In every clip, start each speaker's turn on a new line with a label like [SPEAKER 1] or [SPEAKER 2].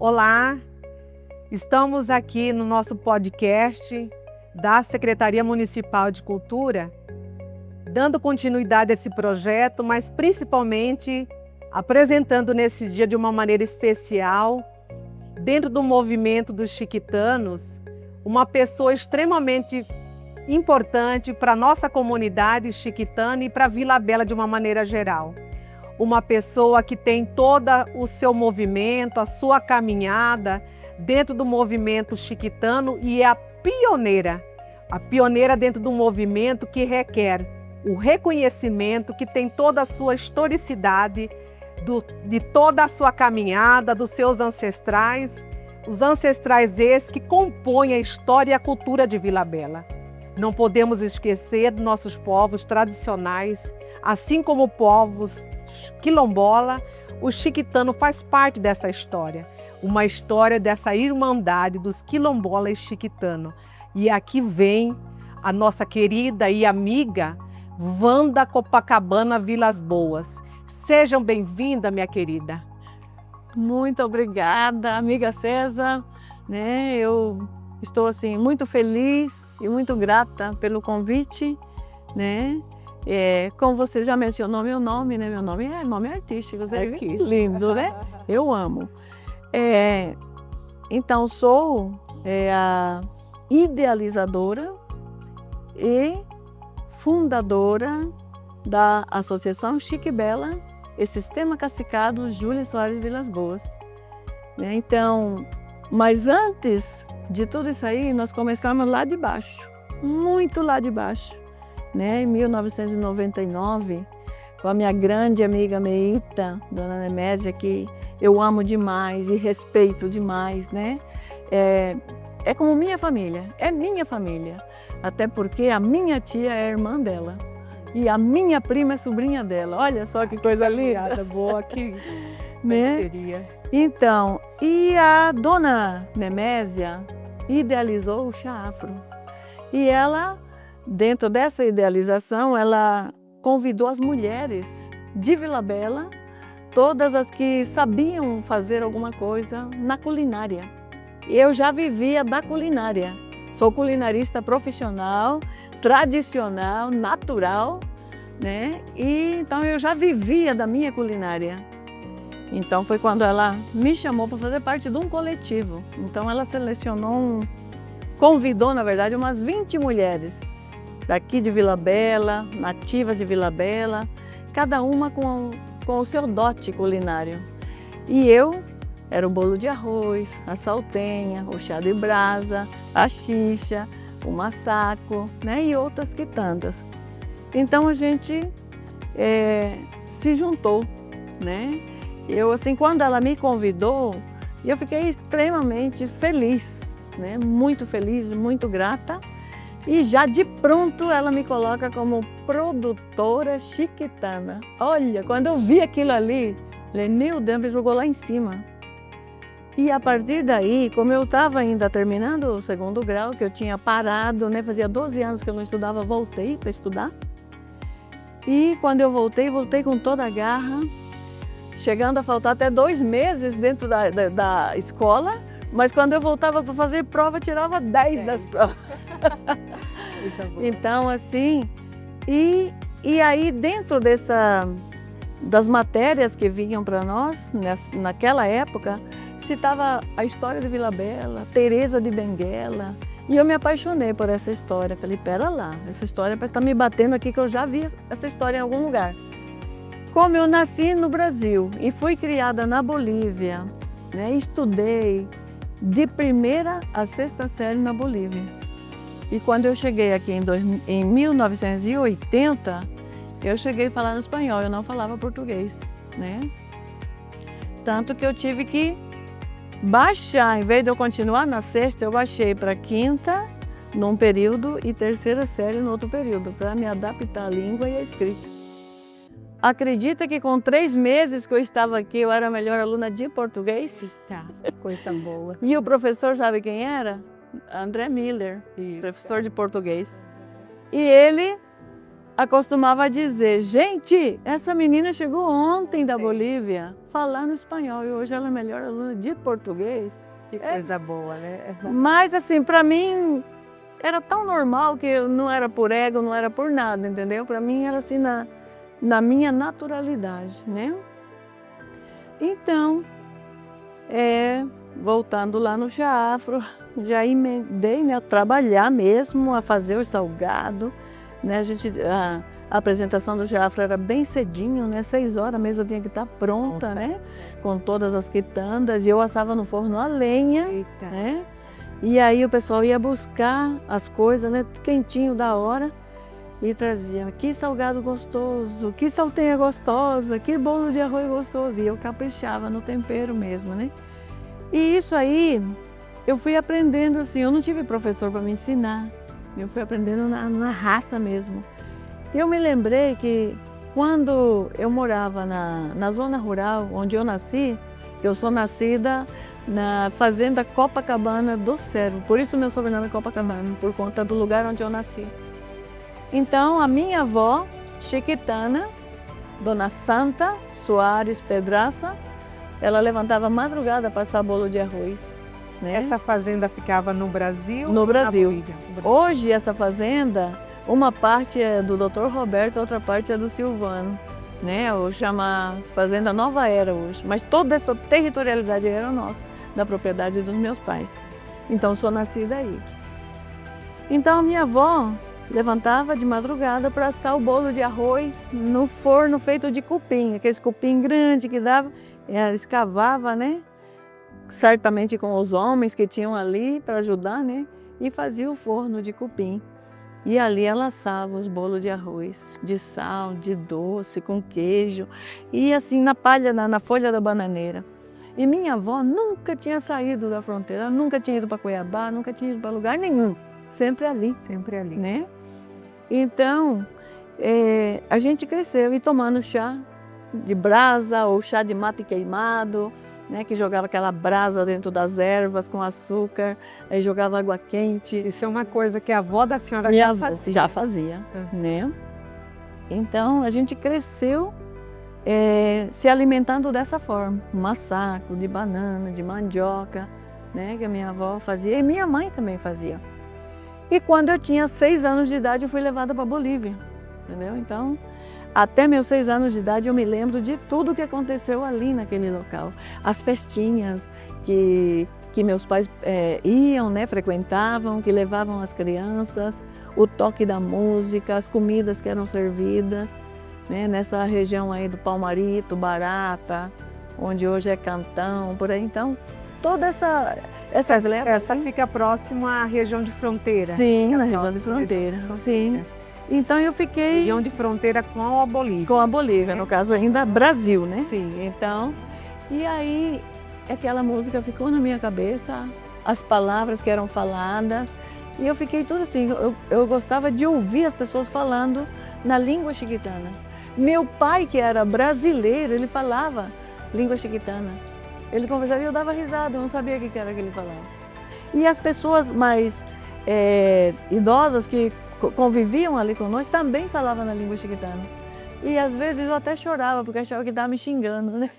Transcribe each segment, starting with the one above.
[SPEAKER 1] Olá, estamos aqui no nosso podcast da Secretaria Municipal de Cultura, dando continuidade a esse projeto, mas principalmente apresentando nesse dia de uma maneira especial, dentro do movimento dos chiquitanos, uma pessoa extremamente importante para a nossa comunidade chiquitana e para Vila Bela de uma maneira geral. Uma pessoa que tem todo o seu movimento, a sua caminhada dentro do movimento chiquitano e é a pioneira dentro do movimento que requer o reconhecimento, que tem toda a sua historicidade, de toda a sua caminhada, dos seus ancestrais, os ancestrais esses que compõem a história e a cultura de Vila Bela. Não podemos esquecer dos nossos povos tradicionais, assim como povos quilombola, o chiquitano faz parte dessa história, uma história dessa irmandade dos quilombola e chiquitano. E aqui vem a nossa querida e amiga Wanda Copacabana Vilas Boas. Sejam bem-vindas, minha querida.
[SPEAKER 2] Muito obrigada, amiga César. Eu estou assim muito feliz e muito grata pelo convite, como você já mencionou meu nome, Meu nome é nome artístico, você viu que lindo, né? Eu amo. Então sou a idealizadora e fundadora da Associação Chique Bela e Sistema Cacicado Júlia Soares Vilas Boas. Então, mas antes de tudo isso aí, nós começamos lá de baixo, muito lá de baixo, em 1999, com a minha grande amiga Meita, Dona Nemésia, que eu amo demais e respeito demais, É como minha família, é minha família, até porque a minha tia é irmã dela e a minha prima é sobrinha dela. Olha só que coisa linda,
[SPEAKER 1] boa, que seria.
[SPEAKER 2] Então, e a Dona Nemésia idealizou o chá afro. E ela, dentro dessa idealização, ela convidou as mulheres de Vila Bela, todas as que sabiam fazer alguma coisa na culinária. Eu já vivia da culinária. Sou culinarista profissional, tradicional, natural, E então eu já vivia da minha culinária. Então foi quando ela me chamou para fazer parte de um coletivo. Então ela convidou, na verdade, umas 20 mulheres daqui de Vila Bela, nativas de Vila Bela, cada uma com o seu dote culinário. E eu era o bolo de arroz, a saltenha, o chá de brasa, a xixa, o maçaco, e outras quitandas. Então a gente se juntou, Eu, assim, quando ela me convidou, eu fiquei extremamente feliz, Muito feliz, muito grata. E já de pronto ela me coloca como produtora chiquitana. Olha, quando eu vi aquilo ali, falei, meu Deus, me jogou lá em cima. E a partir daí, como eu estava ainda terminando o segundo grau, que eu tinha parado, fazia 12 anos que eu não estudava, voltei para estudar. E quando eu voltei com toda a garra, chegando a faltar até 2 meses dentro da escola, mas quando eu voltava para fazer prova, tirava 10 das provas. Então, assim, e aí dentro das matérias que vinham para nós, naquela época, citava a história de Vila Bela, Teresa de Benguela, e eu me apaixonei por essa história. Falei, pera lá, essa história parece estar me batendo aqui, que eu já vi essa história em algum lugar. Como eu nasci no Brasil e fui criada na Bolívia, estudei de 1ª a 6ª série na Bolívia. E quando eu cheguei aqui em 1980, eu cheguei a falar no espanhol, eu não falava português, Tanto que eu tive que baixar, em vez de eu continuar na 6ª, eu baixei para 5ª num período e 3ª série no outro período, para me adaptar à língua e à escrita. Acredita que com 3 meses que eu estava aqui, eu era a melhor aluna de português?
[SPEAKER 1] Tá, coisa boa.
[SPEAKER 2] E o professor, sabe quem era? André Miller, professor de português. E ele acostumava dizer, gente, essa menina chegou ontem da Bolívia falando espanhol e hoje ela é a melhor aluna de português.
[SPEAKER 1] Que coisa boa, né?
[SPEAKER 2] Mas assim, para mim era tão normal que eu não era por ego, não era por nada, entendeu? Para mim era assim na minha naturalidade, né? Então, voltando lá no Chá Afro, já emendei, né, a trabalhar mesmo, a fazer o salgado, né? A apresentação do Chá Afro era bem cedinho, né? 6 horas a mesa tinha que estar pronta, né? Com todas as quitandas, e eu assava no forno a lenha, né? E aí o pessoal ia buscar as coisas, né? Quentinho da hora, e trazia, que salgado gostoso, que saltenha gostosa, que bolo de arroz gostoso. E eu caprichava no tempero mesmo, né? E isso aí, eu fui aprendendo assim, eu não tive professor para me ensinar, eu fui aprendendo na raça mesmo. Eu me lembrei que quando eu morava na zona rural, onde eu nasci, eu sou nascida na fazenda Copacabana do Servo, por isso meu sobrenome é Copacabana, por conta do lugar onde eu nasci. Então, a minha avó, Chiquitana, Dona Santa Soares Pedraça, ela levantava madrugada para assar bolo de arroz. Né?
[SPEAKER 1] Essa fazenda ficava no Brasil?
[SPEAKER 2] No Brasil.
[SPEAKER 1] Na Bolívia?
[SPEAKER 2] Hoje, essa fazenda, uma parte é do Dr. Roberto, outra parte é do Silvano. Né? Ou chama Fazenda Nova Era hoje. Mas toda essa territorialidade era nossa, da propriedade dos meus pais. Então, sou nascida aí. Então, a minha avó levantava de madrugada para assar o bolo de arroz no forno feito de cupim, aquele cupim grande que dava, ela escavava, né? Certamente com os homens que tinham ali para ajudar, né? E fazia o forno de cupim. E ali ela assava os bolos de arroz, de sal, de doce, com queijo, e assim na palha, na folha da bananeira. E minha avó nunca tinha saído da fronteira, nunca tinha ido para Cuiabá, nunca tinha ido para lugar nenhum. Sempre ali.
[SPEAKER 1] Sempre ali.
[SPEAKER 2] Né? Então, a gente cresceu e tomando chá de brasa ou chá de mate queimado, né, que jogava aquela brasa dentro das ervas com açúcar, aí jogava água quente.
[SPEAKER 1] Isso é uma coisa que a avó da senhora
[SPEAKER 2] já fazia. Né? Então, a gente cresceu se alimentando dessa forma, maçaco, de banana, de mandioca, né, que a minha avó fazia e minha mãe também fazia. E quando eu tinha 6 anos de idade, eu fui levada para a Bolívia, entendeu? Então, até meus 6 anos de idade, eu me lembro de tudo que aconteceu ali naquele local. As festinhas que meus pais iam, né, frequentavam, que levavam as crianças, o toque da música, as comidas que eram servidas, né, nessa região aí do Palmarito, Barata, onde hoje é Cantão, por aí. Então, toda essa
[SPEAKER 1] fica próximo à região de fronteira.
[SPEAKER 2] Sim, na região de fronteira. Sim. Então eu fiquei...
[SPEAKER 1] Região de fronteira com a Bolívia.
[SPEAKER 2] Com a Bolívia, no caso ainda Brasil, né?
[SPEAKER 1] Sim.
[SPEAKER 2] Então, e aí aquela música ficou na minha cabeça, as palavras que eram faladas, e eu fiquei tudo assim, eu gostava de ouvir as pessoas falando na língua chiquitana. Meu pai, que era brasileiro, ele falava língua chiquitana. Ele conversava e eu dava risada, eu não sabia o que era que ele falava. E as pessoas mais idosas que conviviam ali conosco também falavam na língua chiquitana. E às vezes eu até chorava, porque achava que estava me xingando, né?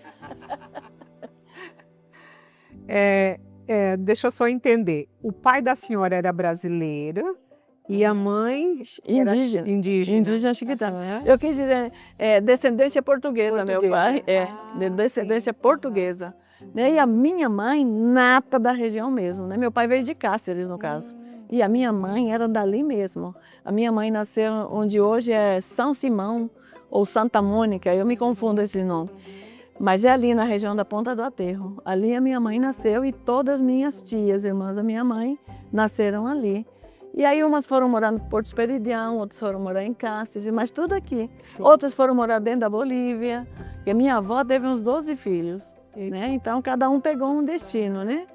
[SPEAKER 1] Deixa eu só entender. O pai da senhora era brasileiro e a mãe
[SPEAKER 2] indígena. Indígena chiquitana. Eu quis dizer, descendência portuguesa, meu pai. De descendência portuguesa. Né? E a minha mãe, nata da região mesmo. Né? Meu pai veio de Cáceres, no caso. E a minha mãe era dali mesmo. A minha mãe nasceu onde hoje é São Simão ou Santa Mônica, eu me confundo esse nome. Mas é ali na região da Ponta do Aterro. Ali a minha mãe nasceu e todas as minhas tias, irmãs da minha mãe, nasceram ali. E aí umas foram morar no Porto Esperidião, outras foram morar em Cáceres, mas tudo aqui. Sim. Outras foram morar dentro da Bolívia, porque a minha avó teve uns 12 filhos. Né? Então, cada um pegou um destino, né?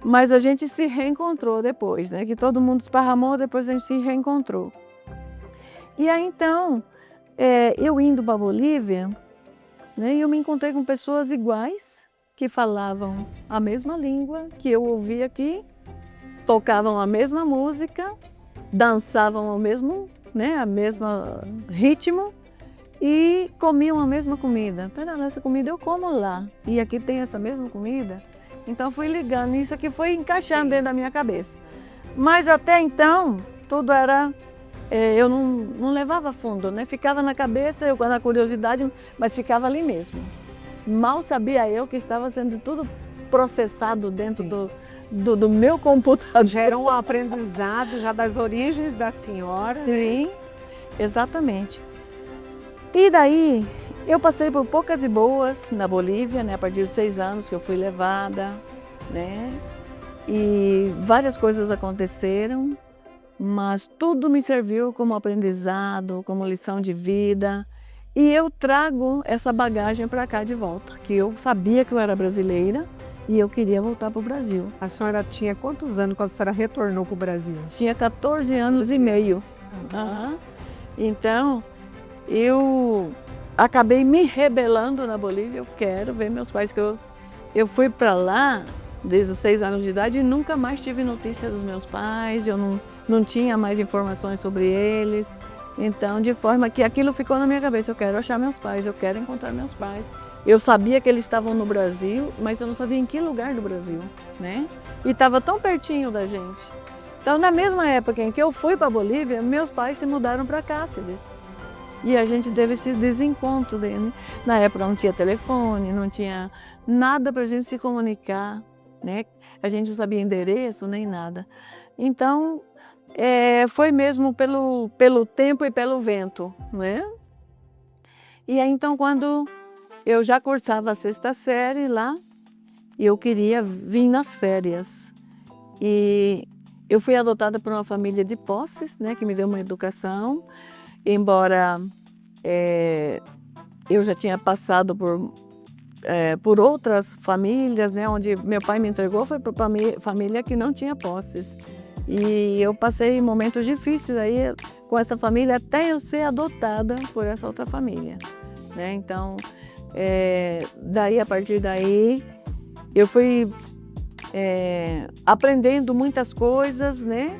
[SPEAKER 2] Mas a gente se reencontrou depois, né? Que todo mundo esparramou, depois a gente se reencontrou. E aí, então, eu indo para a Bolívia, né? Eu me encontrei com pessoas iguais, que falavam a mesma língua que eu ouvia aqui, tocavam a mesma música, dançavam ao mesmo né, a mesma ritmo e comiam a mesma comida. Pera lá, essa comida eu como lá e aqui tem essa mesma comida. Então fui ligando, isso aqui foi encaixando dentro da minha cabeça. Mas até então, tudo era... eu não levava fundo, né? Ficava na cabeça, eu com a curiosidade, mas ficava ali mesmo. Mal sabia eu que estava sendo tudo processado dentro do meu computador.
[SPEAKER 1] Já era um aprendizado já das origens da senhora.
[SPEAKER 2] Sim, exatamente. E daí, eu passei por poucas e boas na Bolívia, né? A partir dos 6 anos que eu fui levada, né? E várias coisas aconteceram, mas tudo me serviu como aprendizado, como lição de vida. E eu trago essa bagagem para cá de volta, que eu sabia que eu era brasileira e eu queria voltar para o Brasil.
[SPEAKER 1] A senhora tinha quantos anos quando a senhora retornou para o Brasil?
[SPEAKER 2] Tinha 14 anos e meio. Uhum. Então, eu acabei me rebelando na Bolívia. Eu quero ver meus pais, que eu fui para lá desde os 6 anos de idade e nunca mais tive notícia dos meus pais. Eu não tinha mais informações sobre eles. Então, de forma que aquilo ficou na minha cabeça, eu quero achar meus pais, eu quero encontrar meus pais. Eu sabia que eles estavam no Brasil, mas eu não sabia em que lugar do Brasil, né? E estava tão pertinho da gente. Então, na mesma época em que eu fui para a Bolívia, meus pais se mudaram para Cáceres. E a gente teve esse desencontro dele. Na época não tinha telefone, não tinha nada para a gente se comunicar, né? A gente não sabia endereço nem nada. Então, foi mesmo pelo tempo e pelo vento, né? E aí, então, quando eu já cursava a 6ª série lá, eu queria vir nas férias. E eu fui adotada por uma família de Posses, né, que me deu uma educação, embora eu já tinha passado por outras famílias, né, onde meu pai me entregou, foi para família que não tinha Posses. E eu passei momentos difíceis aí com essa família até eu ser adotada por essa outra família, né? Então, a partir daí, eu fui aprendendo muitas coisas, né?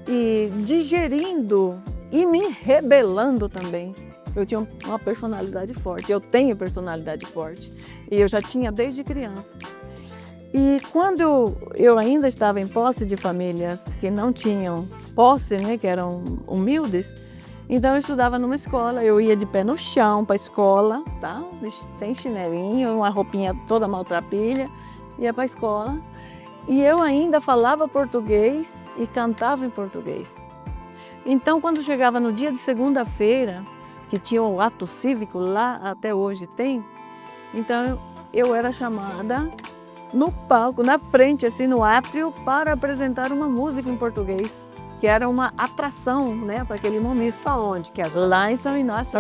[SPEAKER 2] E digerindo e me rebelando também. Eu tinha uma personalidade forte, eu tenho personalidade forte e eu já tinha desde criança. E quando eu ainda estava em posse de famílias que não tinham posse, né, que eram humildes, então eu estudava numa escola, eu ia de pé no chão para a escola, tá? Sem chinelinho, uma roupinha toda maltrapilha, ia para a escola. E eu ainda falava português e cantava em português. Então, quando chegava no dia de segunda-feira, que tinha o ato cívico lá, até hoje tem, então eu era chamada no palco, na frente, assim, no átrio, para apresentar uma música em português, que era uma atração, né, para aquele momento. Isso onde? Que lá em São Inácio,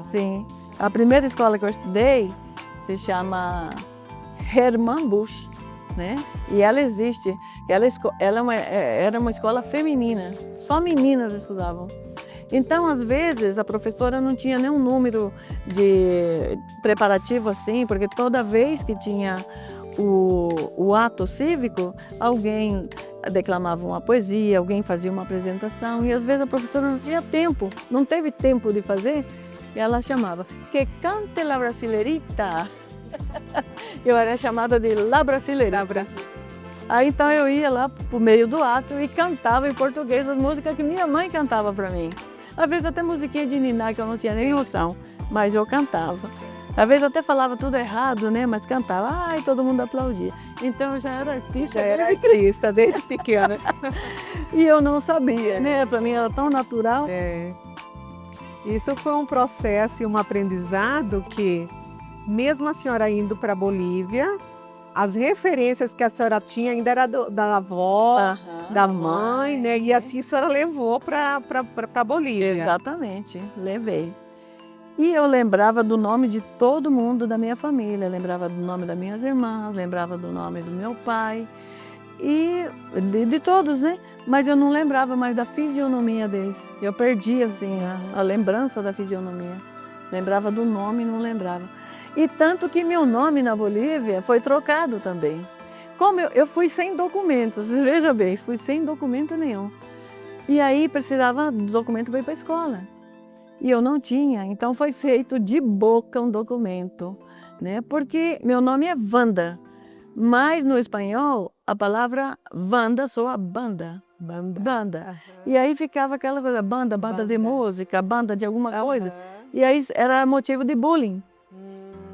[SPEAKER 2] Sim. A primeira escola que eu estudei se chama Hermann Busch, né? E ela existe. Ela era uma escola feminina, só meninas estudavam. Então, às vezes, a professora não tinha nenhum número de preparativo assim, porque toda vez que tinha o ato cívico, alguém declamava uma poesia, alguém fazia uma apresentação, e às vezes a professora não tinha tempo, não teve tempo de fazer, e ela chamava, que cante la brasileirita. Eu era chamada de la brasileira. Aí então eu ia lá pro meio do ato e cantava em português as músicas que minha mãe cantava para mim. Às vezes até musiquinha de niná que eu não tinha nem noção, mas eu cantava. Às vezes eu até falava tudo errado, né? Mas cantava, e todo mundo aplaudia. Então eu já era artista.
[SPEAKER 1] Já era artista desde pequena.
[SPEAKER 2] E eu não sabia, né? Para mim era tão natural.
[SPEAKER 1] Isso foi um processo e um aprendizado que, mesmo a senhora indo para a Bolívia, as referências que a senhora tinha ainda era da avó, da mãe, né? E assim a senhora levou para a Bolívia.
[SPEAKER 2] Exatamente, levei. E eu lembrava do nome de todo mundo da minha família, lembrava do nome das minhas irmãs, lembrava do nome do meu pai, e de todos, né? Mas eu não lembrava mais da fisionomia deles. Eu perdi, assim, a lembrança da fisionomia. Lembrava do nome e não lembrava. E tanto que meu nome na Bolívia foi trocado também. Como eu fui sem documentos, veja bem, fui sem documento nenhum. E aí precisava do documento para ir para a escola. E eu não tinha, então foi feito de boca um documento, né? Porque meu nome é Wanda, mas no espanhol a palavra Wanda soa banda. Banda. E aí ficava aquela coisa, banda de música, banda de alguma coisa. E aí era motivo de bullying.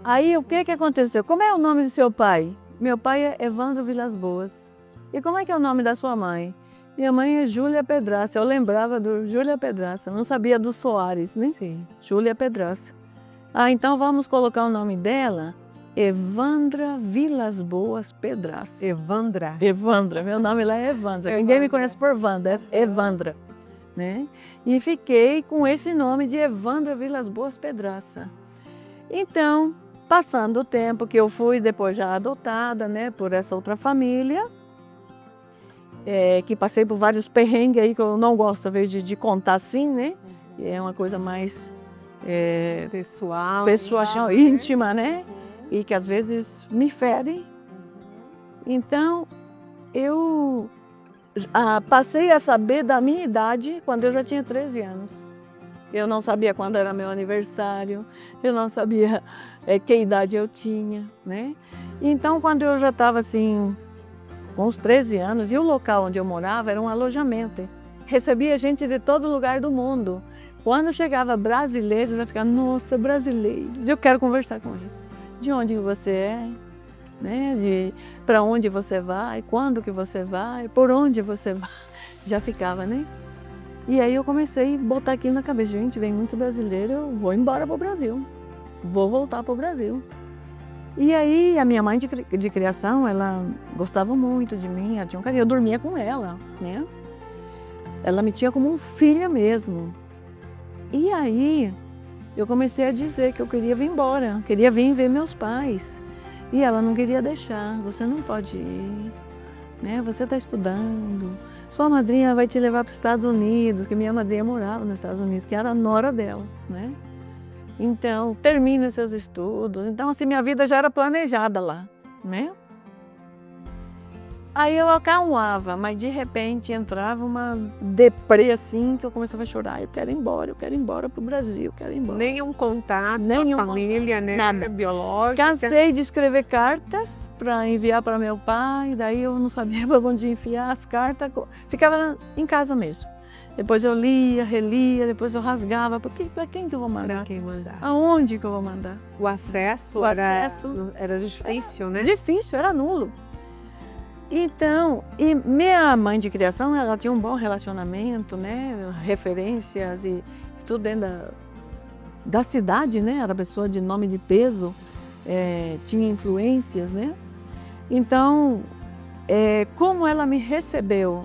[SPEAKER 2] Aí o que aconteceu? Como é o nome do seu pai? Meu pai é Evandro Vilas Boas. E como é que é o nome da sua mãe? Minha mãe é Júlia Pedraça. Eu lembrava do Júlia Pedraça, não sabia do Soares, né? Sim. Júlia Pedraça. Ah, então vamos colocar o nome dela, Evandra Vilas Boas Pedraça.
[SPEAKER 1] Evandra.
[SPEAKER 2] Evandra, meu nome lá é Evandra. Ninguém me conhece por Wanda, é Evandra, né? E fiquei com esse nome de Evandra Vilas Boas Pedraça. Então, passando o tempo que eu fui depois já adotada, né, por essa outra família, que passei por vários perrengues aí que eu não gosto, às vezes, de contar assim, né? É uma coisa mais
[SPEAKER 1] pessoal,
[SPEAKER 2] íntima, né? E que às vezes me ferem. Então, eu passei a saber da minha idade quando eu já tinha 13 anos. Eu não sabia quando era meu aniversário, eu não sabia que idade eu tinha, né? Então, quando eu já estava assim, com uns 13 anos, e o local onde eu morava era um alojamento. Recebia gente de todo lugar do mundo. Quando chegava brasileiros, eu já ficava, nossa, brasileiros, eu quero conversar com eles. De onde você é, né? Para onde você vai, quando que você vai, por onde você vai. Já ficava, né? E aí eu comecei a botar aquilo na cabeça, gente, vem muito brasileiro, eu vou embora para o Brasil. Vou voltar para o Brasil. E aí a minha mãe de criação, ela gostava muito de mim, ela tinha um carinho, eu dormia com ela, né? Ela me tinha como um filho mesmo. E aí eu comecei a dizer que eu queria vir embora, queria vir ver meus pais. E ela não queria deixar, você não pode ir, né? Você está estudando, sua madrinha vai te levar para os Estados Unidos, que minha madrinha morava nos Estados Unidos, que era a nora dela, né? Então, termina seus estudos. Então, assim, minha vida já era planejada lá, né? Aí eu acalmava, mas de repente entrava uma deprê assim, que eu começava a chorar. Eu quero ir embora para o Brasil, quero ir embora.
[SPEAKER 1] Nenhum contato com a família, né?
[SPEAKER 2] Nada.
[SPEAKER 1] Biológica.
[SPEAKER 2] Cansei de escrever cartas para enviar para meu pai, daí eu não sabia para onde enfiar as cartas. Ficava em casa mesmo. Depois eu lia, relia, depois eu rasgava. Para quem que eu vou mandar?
[SPEAKER 1] Para quem mandar?
[SPEAKER 2] Aonde que eu vou mandar?
[SPEAKER 1] O acesso era difícil, né?
[SPEAKER 2] Difícil, era nulo. Então, e minha mãe de criação, ela tinha um bom relacionamento, né? Referências e tudo dentro da cidade, né? Era pessoa de nome de peso, tinha influências, né? Então, como ela me recebeu,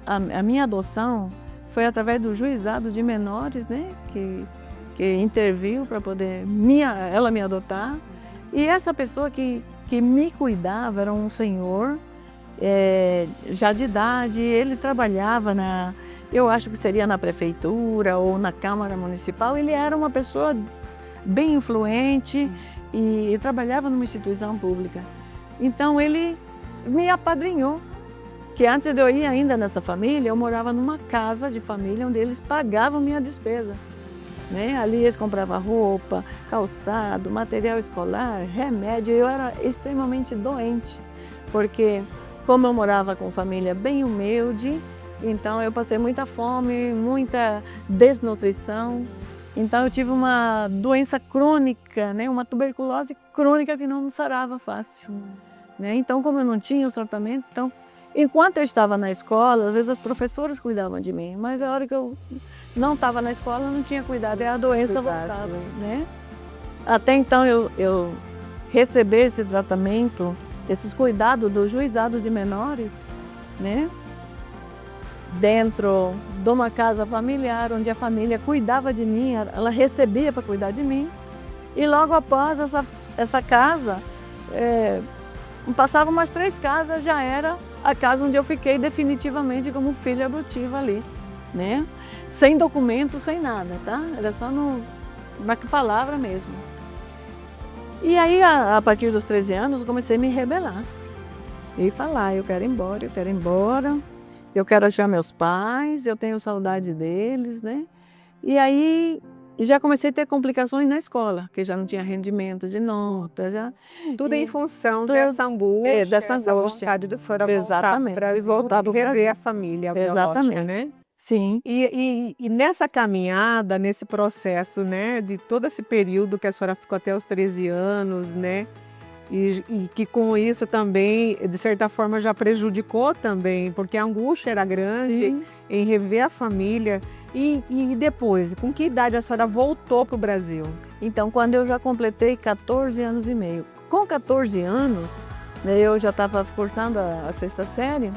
[SPEAKER 2] a minha adoção foi através do juizado de menores, né? Que interviu para poder ela me adotar. E essa pessoa que me cuidava era um senhor, já de idade, ele trabalhava eu acho que seria na prefeitura ou na Câmara Municipal. Ele era uma pessoa bem influente e trabalhava numa instituição pública. Então ele me apadrinhou, que antes de eu ir ainda nessa família, eu morava numa casa de família onde eles pagavam minha despesa, né? Ali eles compravam roupa, calçado, material escolar, remédio. Eu era extremamente doente, porque como eu morava com família bem humilde, então eu passei muita fome, muita desnutrição. Então eu tive uma doença crônica, né? Uma tuberculose crônica que não sarava fácil, né? Então, como eu não tinha os tratamentos, então, enquanto eu estava na escola, às vezes as professoras cuidavam de mim, mas a hora que eu não estava na escola, eu não tinha cuidado, a doença voltava, né? Até então eu recebi esse tratamento, esses cuidados do juizado de menores, né? Dentro de uma casa familiar, onde a família cuidava de mim, ela recebia para cuidar de mim. E logo após essa casa, passava umas 3 casas, já era a casa onde eu fiquei definitivamente como filha adotiva ali, né? Sem documento, sem nada, tá? Era só na palavra mesmo. E aí, a partir dos 13 anos, eu comecei a me rebelar. E falar, eu quero ir embora, eu quero ir embora. eu quero achar meus pais, eu tenho saudade deles, né? E aí já comecei a ter complicações na escola, porque já não tinha rendimento de nota, já.
[SPEAKER 1] Tudo em função
[SPEAKER 2] tudo-
[SPEAKER 1] dessa angústia,
[SPEAKER 2] dessa
[SPEAKER 1] essa
[SPEAKER 2] angústia.
[SPEAKER 1] vontade de senhora voltar
[SPEAKER 2] Exatamente.
[SPEAKER 1] para o Brasil,
[SPEAKER 2] Voltar pro
[SPEAKER 1] rever
[SPEAKER 2] Brasil.
[SPEAKER 1] a família biológica,
[SPEAKER 2] Exatamente.
[SPEAKER 1] né?
[SPEAKER 2] Sim.
[SPEAKER 1] E nessa caminhada, nesse processo, né, de todo esse período que a senhora ficou até os 13 anos, né, e que com isso também, de certa forma, já prejudicou também, porque a angústia era grande
[SPEAKER 2] Sim.
[SPEAKER 1] em rever a família. E depois, com que idade a senhora voltou para o Brasil?
[SPEAKER 2] Então, quando eu já completei 14 anos e meio. Com 14 anos, né, eu já estava cursando a 6ª série.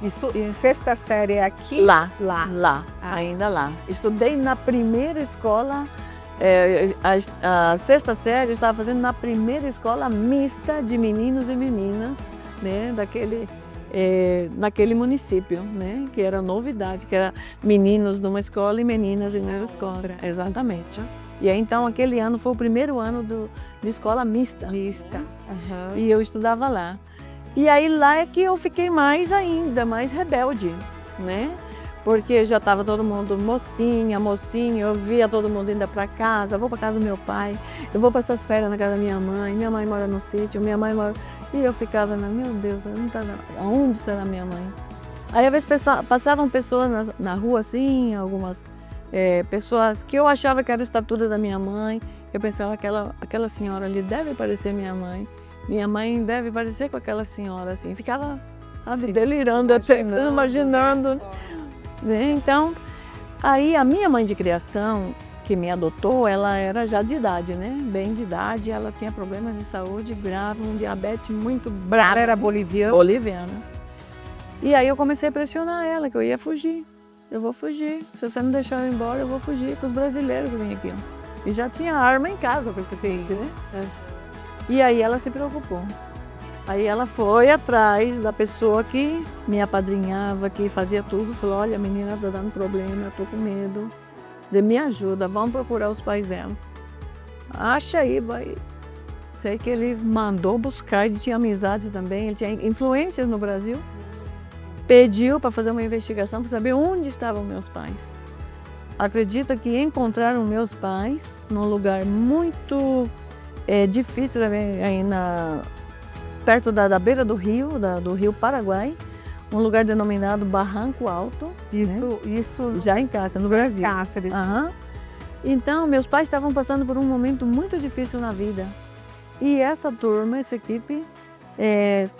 [SPEAKER 1] Isso, e sexta série é aqui?
[SPEAKER 2] Lá,
[SPEAKER 1] Lá.
[SPEAKER 2] ainda lá. Estudei na primeira escola, a 6ª série eu estava fazendo na primeira escola mista de meninos e meninas, né, naquele município, né, que era novidade, que era meninos numa escola e meninas em outra escola. Exatamente. E aí, então, aquele ano foi o primeiro ano de escola mista.
[SPEAKER 1] Mista. Aham.
[SPEAKER 2] E eu estudava lá. E aí lá é que eu fiquei mais rebelde, né? Porque já estava todo mundo mocinha, eu via todo mundo indo para casa, vou para casa do meu pai, eu vou passar as férias na casa da minha mãe mora no sítio, minha mãe mora... E eu ficava, meu Deus, onde será minha mãe? Aí às vezes passavam pessoas na rua assim, algumas pessoas que eu achava que era a estatura da minha mãe, eu pensava, aquela senhora ali deve parecer minha mãe deve parecer com aquela senhora, assim, ficava, sabe, delirando, até imaginando. Né? Então, aí a minha mãe de criação, que me adotou, ela era já de idade, né? Bem de idade, ela tinha problemas de saúde grave, um diabetes muito bravo.
[SPEAKER 1] Ela era boliviana?
[SPEAKER 2] Boliviana. E aí eu comecei a pressionar ela, que eu ia fugir. Eu vou fugir. Se você não deixar eu ir embora, eu vou fugir com os brasileiros que vêm aqui. Ó. E já tinha arma em casa, praticamente, né? E aí ela se preocupou. Aí ela foi atrás da pessoa que me apadrinhava, que fazia tudo. Falou, olha, a menina está dando problema, eu estou com medo. Me ajuda, vamos procurar os pais dela. Acha aí, vai. Sei que ele mandou buscar, ele tinha amizades também, ele tinha influências no Brasil. Pediu para fazer uma investigação para saber onde estavam meus pais. Acredita que encontraram meus pais num lugar muito... difícil também, aí perto da beira do Rio Paraguai, um lugar denominado Barranco Alto.
[SPEAKER 1] Isso
[SPEAKER 2] já em Cáceres, no Brasil.
[SPEAKER 1] Cáceres.
[SPEAKER 2] Então, meus pais estavam passando por um momento muito difícil na vida. E essa turma, essa equipe,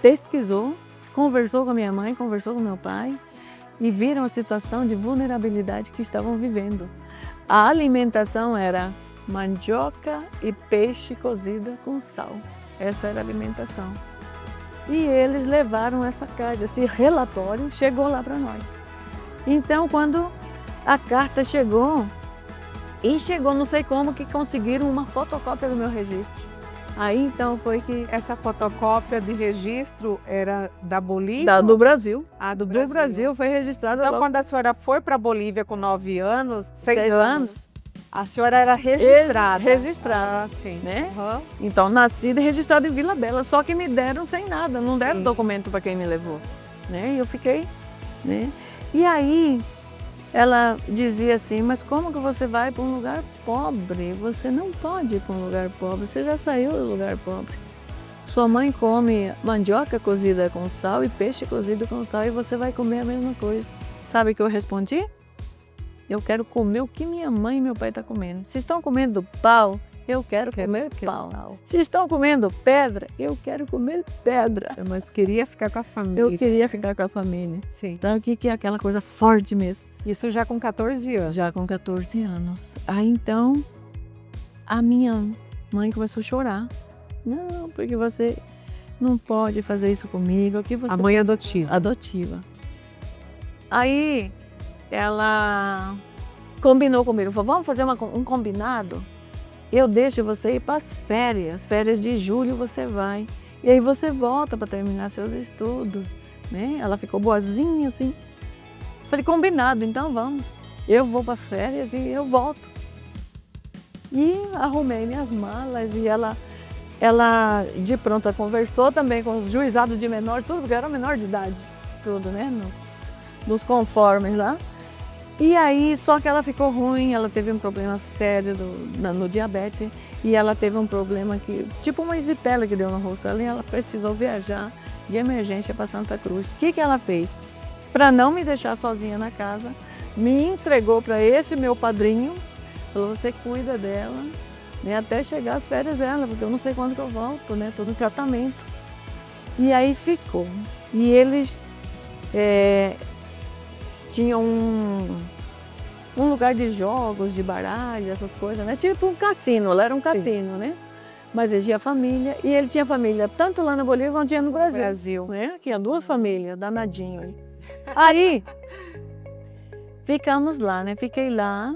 [SPEAKER 2] pesquisou, conversou com a minha mãe, conversou com meu pai e viram a situação de vulnerabilidade que estavam vivendo. A alimentação era mandioca e peixe cozida com sal. Essa era a alimentação. E eles levaram essa carta, esse relatório chegou lá para nós. Então, quando a carta chegou, não sei como, que conseguiram uma fotocópia do meu registro. Aí, então, foi que...
[SPEAKER 1] Essa fotocópia de registro era da Bolívia?
[SPEAKER 2] Do Brasil.
[SPEAKER 1] Do
[SPEAKER 2] Brasil foi registrada.
[SPEAKER 1] Então,
[SPEAKER 2] logo.
[SPEAKER 1] quando a senhora foi para a Bolívia com 9 anos,
[SPEAKER 2] 6 anos,
[SPEAKER 1] a senhora era registrada?
[SPEAKER 2] Registrada,
[SPEAKER 1] sim.
[SPEAKER 2] Né? Então, nascida e registrada em Vila Bela, só que me deram sem nada, não deram documento para quem me levou. Né? E eu fiquei, né? E aí, ela dizia assim, mas como que você vai para um lugar pobre? Você não pode ir para um lugar pobre, você já saiu do lugar pobre. Sua mãe come mandioca cozida com sal e peixe cozido com sal e você vai comer a mesma coisa. Sabe o que eu respondi? Eu quero comer o que minha mãe e meu pai estão comendo. Se estão comendo pau, eu quero comer pau. Se estão comendo pedra, eu quero comer pedra.
[SPEAKER 1] Mas queria ficar com a família.
[SPEAKER 2] Eu queria ficar com a família.
[SPEAKER 1] Sim.
[SPEAKER 2] Então, o que é aquela coisa forte mesmo?
[SPEAKER 1] Isso já com 14 anos?
[SPEAKER 2] Já com 14 anos. Aí, então, a minha mãe começou a chorar. Não, porque você não pode fazer isso comigo.
[SPEAKER 1] A mãe adotiva?
[SPEAKER 2] Adotiva. Aí, ela combinou comigo, falou, vamos fazer um combinado? Eu deixo você ir para as férias de julho você vai. E aí você volta para terminar seus estudos. Né? Ela ficou boazinha assim. Falei, combinado, então vamos. Eu vou para as férias e eu volto. E arrumei minhas malas e ela de pronto conversou também com o juizado de menores, tudo, porque eu era menor de idade, tudo, né? dos conformes lá. E aí, só que ela ficou ruim, ela teve um problema sério no diabetes e ela teve um problema que, tipo uma erisipela que deu no rosto dela, e ela precisou viajar de emergência para Santa Cruz. O que ela fez? Para não me deixar sozinha na casa, me entregou para esse meu padrinho, falou, você cuida dela, né, até chegar as férias dela, porque eu não sei quando que eu volto, né, estou no tratamento. E aí ficou. E eles tinham um lugar de jogos, de baralho, essas coisas, né? Tipo um cassino, lá era um cassino, né? Mas ele tinha família, e ele tinha família tanto lá na Bolívia quanto tinha no Brasil. Né? Tinha duas famílias, danadinho aí. Aí, ficamos lá, né? Fiquei lá,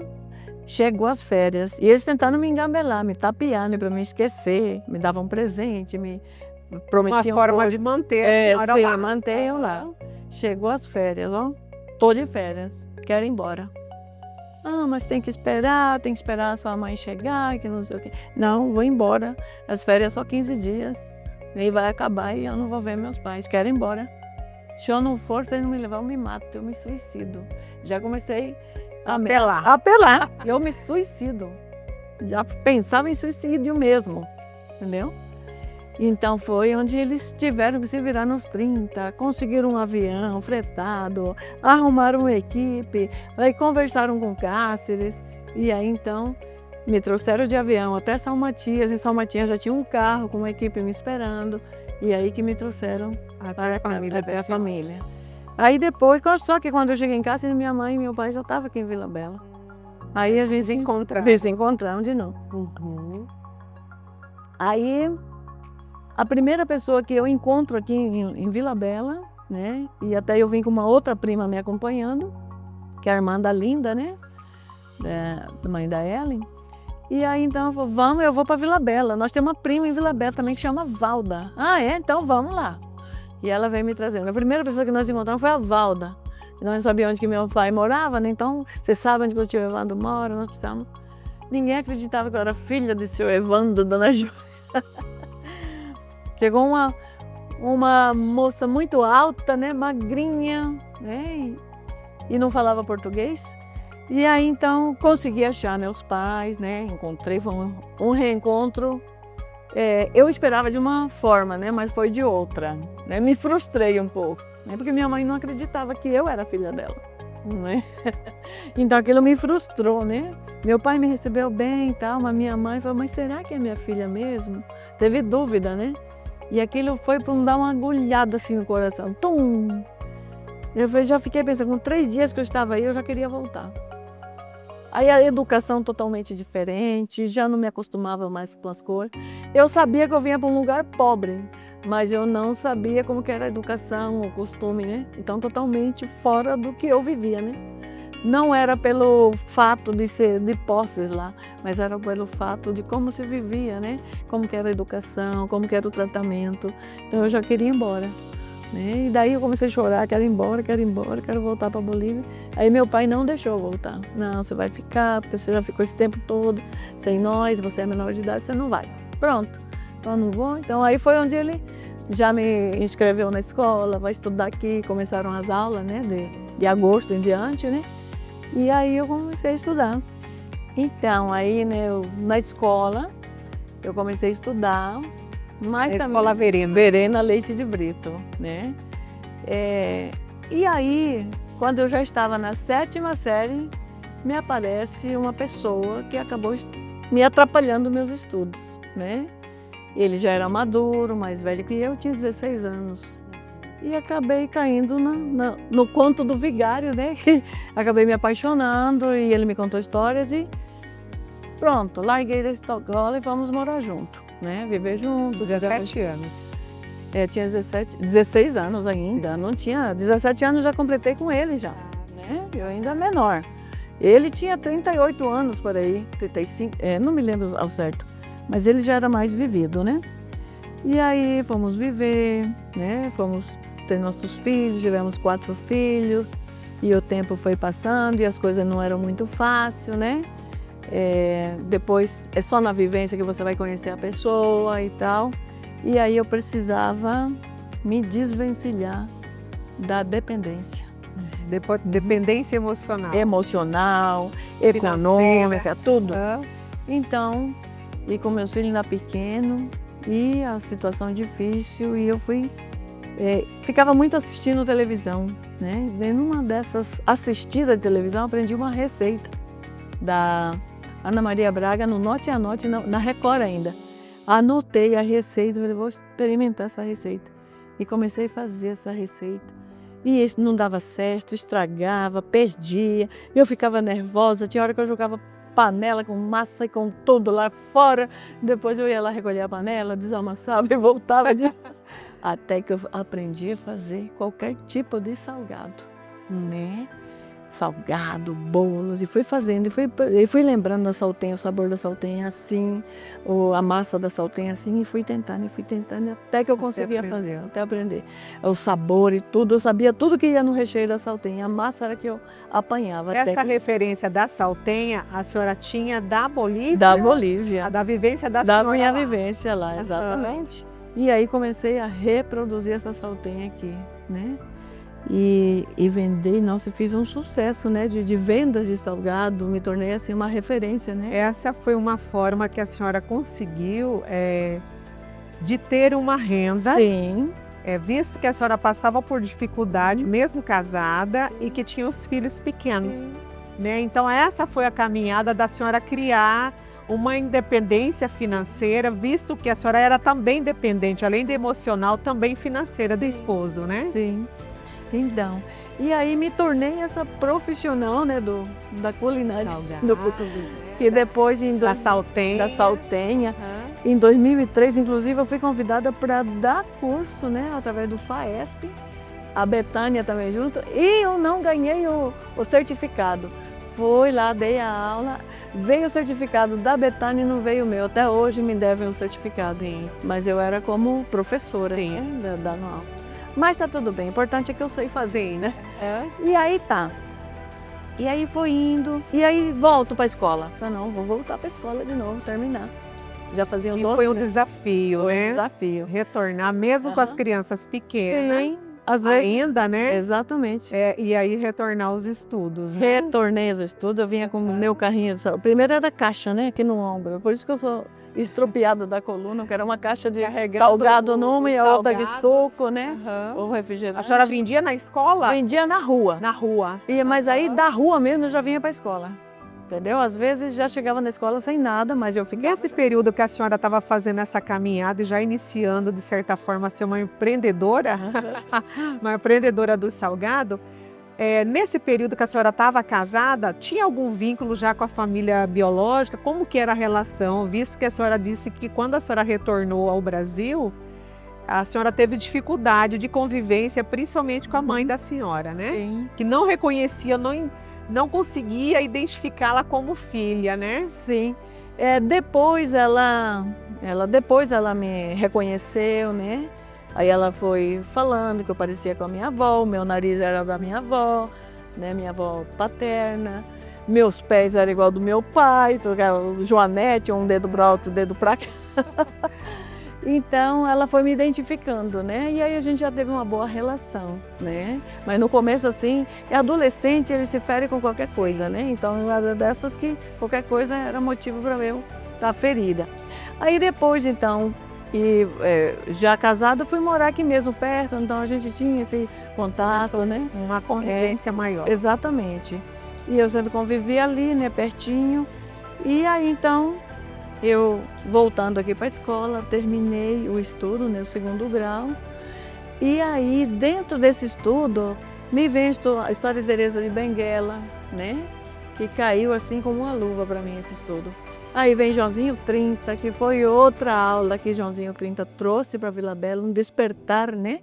[SPEAKER 2] chegou as férias, e eles tentaram me engambelar, me tapear, né? Para me esquecer, me davam presente, me prometiam...
[SPEAKER 1] Uma forma de manter a senhora
[SPEAKER 2] sim,
[SPEAKER 1] lá.
[SPEAKER 2] manter eu lá. Chegou as férias, ó. Tô de férias, quero ir embora. Ah, mas tem que esperar a sua mãe chegar, que não sei o quê. Não, vou embora. As férias só 15 dias. E vai acabar e eu não vou ver meus pais. Quero ir embora. Se eu não for, se eles não me levar, eu me mato, eu me suicido. Já comecei a apelar. Eu me suicido. Já pensava em suicídio mesmo, entendeu? Então foi onde eles tiveram que se virar nos 30, conseguiram um avião fretado, arrumaram uma equipe, aí conversaram com Cáceres, e aí então me trouxeram de avião até São Matias. Em São Matias já tinha um carro com uma equipe me esperando, e aí que me trouxeram para a família. Aí depois, só que quando eu cheguei em casa, minha mãe e meu pai já estavam aqui em Vila Bela. Aí a gente se encontraram de novo.
[SPEAKER 1] Uhum.
[SPEAKER 2] Aí a primeira pessoa que eu encontro aqui em Vila Bela, né? E até eu vim com uma outra prima me acompanhando, que é a irmã da Linda, né? Da mãe da Ellen. E aí então eu falei, vamos, eu vou para Vila Bela. Nós temos uma prima em Vila Bela também que chama Valda. Ah, é? Então vamos lá. E ela veio me trazendo. A primeira pessoa que nós encontramos foi a Valda. Nós não sabíamos onde que meu pai morava, né? Então, você sabe onde que o tio Evandro mora, nós precisamos. Ninguém acreditava que eu era filha de seu Evandro, dona Júlia. Chegou uma moça muito alta, né, magrinha, né, e não falava português. E aí, então, consegui achar meus pais, né, encontrei, foi um reencontro. Eu esperava de uma forma, né, mas foi de outra. Né, me frustrei um pouco, né, porque minha mãe não acreditava que eu era filha dela. Né? Então, aquilo me frustrou, né? Meu pai me recebeu bem e tal, mas minha mãe falou, mas será que é minha filha mesmo? Teve dúvida, né? E aquilo foi para me dar uma agulhada assim no coração. Tum! Eu já fiquei pensando, com 3 dias que eu estava aí, eu já queria voltar. Aí a educação totalmente diferente, já não me acostumava mais com as cores. Eu sabia que eu vinha para um lugar pobre, mas eu não sabia como que era a educação, o costume, né? Então totalmente fora do que eu vivia, né? Não era pelo fato de ser de posses lá, mas era pelo fato de como se vivia, né? Como que era a educação, como que era o tratamento. Então eu já queria ir embora, né? E daí eu comecei a chorar, quero ir embora, quero voltar para a Bolívia. Aí meu pai não deixou eu voltar. Não, você vai ficar, porque você já ficou esse tempo todo sem nós, você é menor de idade, você não vai. Pronto, então não vou. Então aí foi onde ele já me inscreveu na escola, vai estudar aqui, começaram as aulas, né? De agosto em diante, né? E aí eu comecei a estudar. Então, aí, né, na escola, eu comecei a estudar, mas também...
[SPEAKER 1] Escola Verena.
[SPEAKER 2] Verena Leite de Brito, né? E aí, quando eu já estava na 7ª série, me aparece uma pessoa que acabou me atrapalhando meus estudos, né? Ele já era maduro, mais velho que eu, tinha 16 anos. E acabei caindo no conto do vigário, né? Acabei me apaixonando e ele me contou histórias e pronto, larguei da escola e fomos morar junto, né? Viver junto.
[SPEAKER 1] 17 anos.
[SPEAKER 2] Tinha 16 anos ainda, não tinha, 17 anos já completei com ele já, né? Eu ainda menor. Ele tinha 38 anos por aí, 35, não me lembro ao certo, mas ele já era mais vivido, né? E aí fomos viver, né? Fomos ter nossos filhos, tivemos 4 filhos e o tempo foi passando e as coisas não eram muito fáceis, né? Depois é só na vivência que você vai conhecer a pessoa e tal. E aí eu precisava me desvencilhar da dependência,
[SPEAKER 1] Dependência emocional.
[SPEAKER 2] Emocional,
[SPEAKER 1] Financeira.
[SPEAKER 2] econômica, tudo.
[SPEAKER 1] Ah,
[SPEAKER 2] Então, e com meus filhos ainda pequenos, e a situação difícil, e eu ficava muito assistindo televisão, né? E numa dessas assistidas de televisão, aprendi uma receita da Ana Maria Braga, no Note a Note, na Record ainda. Anotei a receita, falei, vou experimentar essa receita. E comecei a fazer essa receita. E isso não dava certo, estragava, perdia. Eu ficava nervosa, tinha hora que eu jogava panela com massa e com tudo lá fora. Depois eu ia lá recolher a panela, desamassava e voltava. Até que eu aprendi a fazer qualquer tipo de salgado, né? Salgado, bolos, e fui fazendo, e fui lembrando da saltenha, o sabor da saltenha assim, a massa da saltenha assim, e fui tentando, até que eu conseguia fazer, até aprender. O sabor e tudo, eu sabia tudo que ia no recheio da saltenha, a massa era que eu apanhava.
[SPEAKER 1] Essa referência da saltenha, a senhora tinha da Bolívia?
[SPEAKER 2] Da Bolívia.
[SPEAKER 1] Da vivência da
[SPEAKER 2] Da
[SPEAKER 1] senhora
[SPEAKER 2] minha
[SPEAKER 1] lá.
[SPEAKER 2] vivência lá, exatamente. E aí comecei a reproduzir essa saltenha aqui, né? E vender, nossa, fiz um sucesso, né, de vendas de salgado, me tornei assim uma referência, né?
[SPEAKER 1] Essa foi uma forma que a senhora conseguiu de ter uma renda,
[SPEAKER 2] Sim,
[SPEAKER 1] visto que a senhora passava por dificuldade, mesmo casada, e que tinha os filhos pequenos, né? Então essa foi a caminhada da senhora criar uma independência financeira, visto que a senhora era também dependente, além de emocional, também financeira do esposo, né?
[SPEAKER 2] sim. Então, e aí me tornei essa profissional, né, da culinária, que depois
[SPEAKER 1] Da saltenha.
[SPEAKER 2] da saltenha. Em 2003, inclusive, eu fui convidada para dar curso, né, através do FAESP, a Betânia também junto, e eu não ganhei o certificado. Fui lá, dei a aula, veio o certificado da Betânia e não veio o meu. Até hoje me devem o certificado, mas eu era como professora, né, dando aula. Mas tá tudo bem, o importante é que eu sei fazer, né? E aí tá. E aí foi indo, e aí volto para a escola. Falei, não, vou voltar para a escola de novo, terminar. Já fazia
[SPEAKER 1] E foi um desafio,
[SPEAKER 2] Foi um
[SPEAKER 1] né?
[SPEAKER 2] desafio.
[SPEAKER 1] Retornar, mesmo com as crianças pequenas.
[SPEAKER 2] Sim, às vezes.
[SPEAKER 1] Ainda, né?
[SPEAKER 2] Exatamente.
[SPEAKER 1] E aí retornar aos estudos. Né?
[SPEAKER 2] Retornei aos estudos, eu vinha com o meu carrinho. O primeiro era caixa, né? Aqui no ombro. Por isso que eu sou estropiada da coluna, que era uma caixa de salgado numa e a outra de suco, né? Ou refrigerante.
[SPEAKER 1] A senhora vendia na escola?
[SPEAKER 2] Vendia na rua.
[SPEAKER 1] Na rua.
[SPEAKER 2] Mas aí da rua mesmo eu já vinha para a escola. Entendeu? Às vezes já chegava na escola sem nada, mas eu fiquei...
[SPEAKER 1] Nesse período que a senhora estava fazendo essa caminhada e já iniciando, de certa forma, a ser uma empreendedora, uma empreendedora do salgado, nesse período que a senhora estava casada, tinha algum vínculo já com a família biológica? Como que era a relação? Visto que a senhora disse que quando a senhora retornou ao Brasil, a senhora teve dificuldade de convivência, principalmente com a mãe da senhora, né?
[SPEAKER 2] Sim.
[SPEAKER 1] Que não reconhecia, não conseguia identificá-la como filha, né?
[SPEAKER 2] Sim. Depois ela me reconheceu, né? Aí ela foi falando que eu parecia com a minha avó, o meu nariz era da minha avó, né? Minha avó paterna. Meus pés eram igual do meu pai, o Joanete, um dedo para outro dedo para cá. Então ela foi me identificando, né? E aí a gente já teve uma boa relação, né? Mas no começo, assim, adolescente, ele se fere com qualquer coisa, né? Então era dessas que qualquer coisa era motivo para eu estar ferida. Aí depois, então, já casada, fui morar aqui mesmo perto, então a gente tinha esse contato, né?
[SPEAKER 1] Uma convivência maior.
[SPEAKER 2] Exatamente. E eu sempre convivi ali, né, pertinho. E aí, então, eu voltando aqui para a escola, terminei o estudo, né, o 2º grau. E aí, dentro desse estudo, me vem a história de Teresa de Benguela, né? Que caiu assim como uma luva para mim esse estudo. Aí vem Joãozinho 30, que foi outra aula que Joãozinho 30 trouxe para Vila Bela, um despertar, né?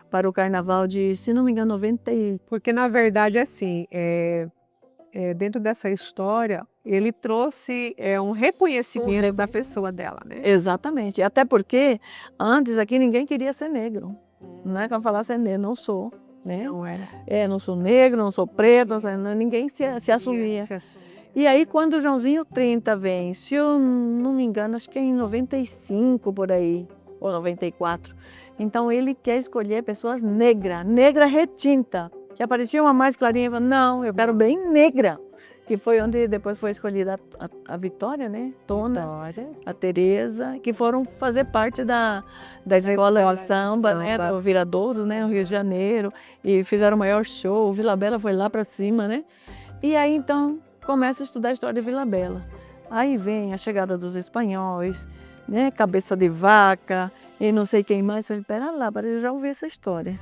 [SPEAKER 2] Para o carnaval de, se não me engano, 90.
[SPEAKER 1] Porque, na verdade, assim, dentro dessa história, ele trouxe um reconhecimento da pessoa dela, né?
[SPEAKER 2] Exatamente. Até porque antes aqui ninguém queria ser negro. Não é que eu falasse negro, não sou. Né?
[SPEAKER 1] Não era.
[SPEAKER 2] Não sou negro, não sou preto, ninguém se assumia. E aí quando o Joãozinho 30 vem, se eu não me engano, acho que é em 95 por aí, ou 94, Então ele quer escolher pessoas negras, negra retinta. Que aparecia uma mais clarinha, eu falei, não, eu quero bem negra. Que foi onde depois foi escolhida a Vitória, né? Tona, a Tereza, que foram fazer parte da escola de samba, né? Do Viradouro, né? No Rio de Janeiro. E fizeram o maior show, o Vila Bela foi lá para cima, né? E aí, então, começa a estudar a história de Vila Bela. Aí vem a chegada dos espanhóis, né? Cabeça de vaca e não sei quem mais. Eu falei, pera lá, eu já ouvi essa história.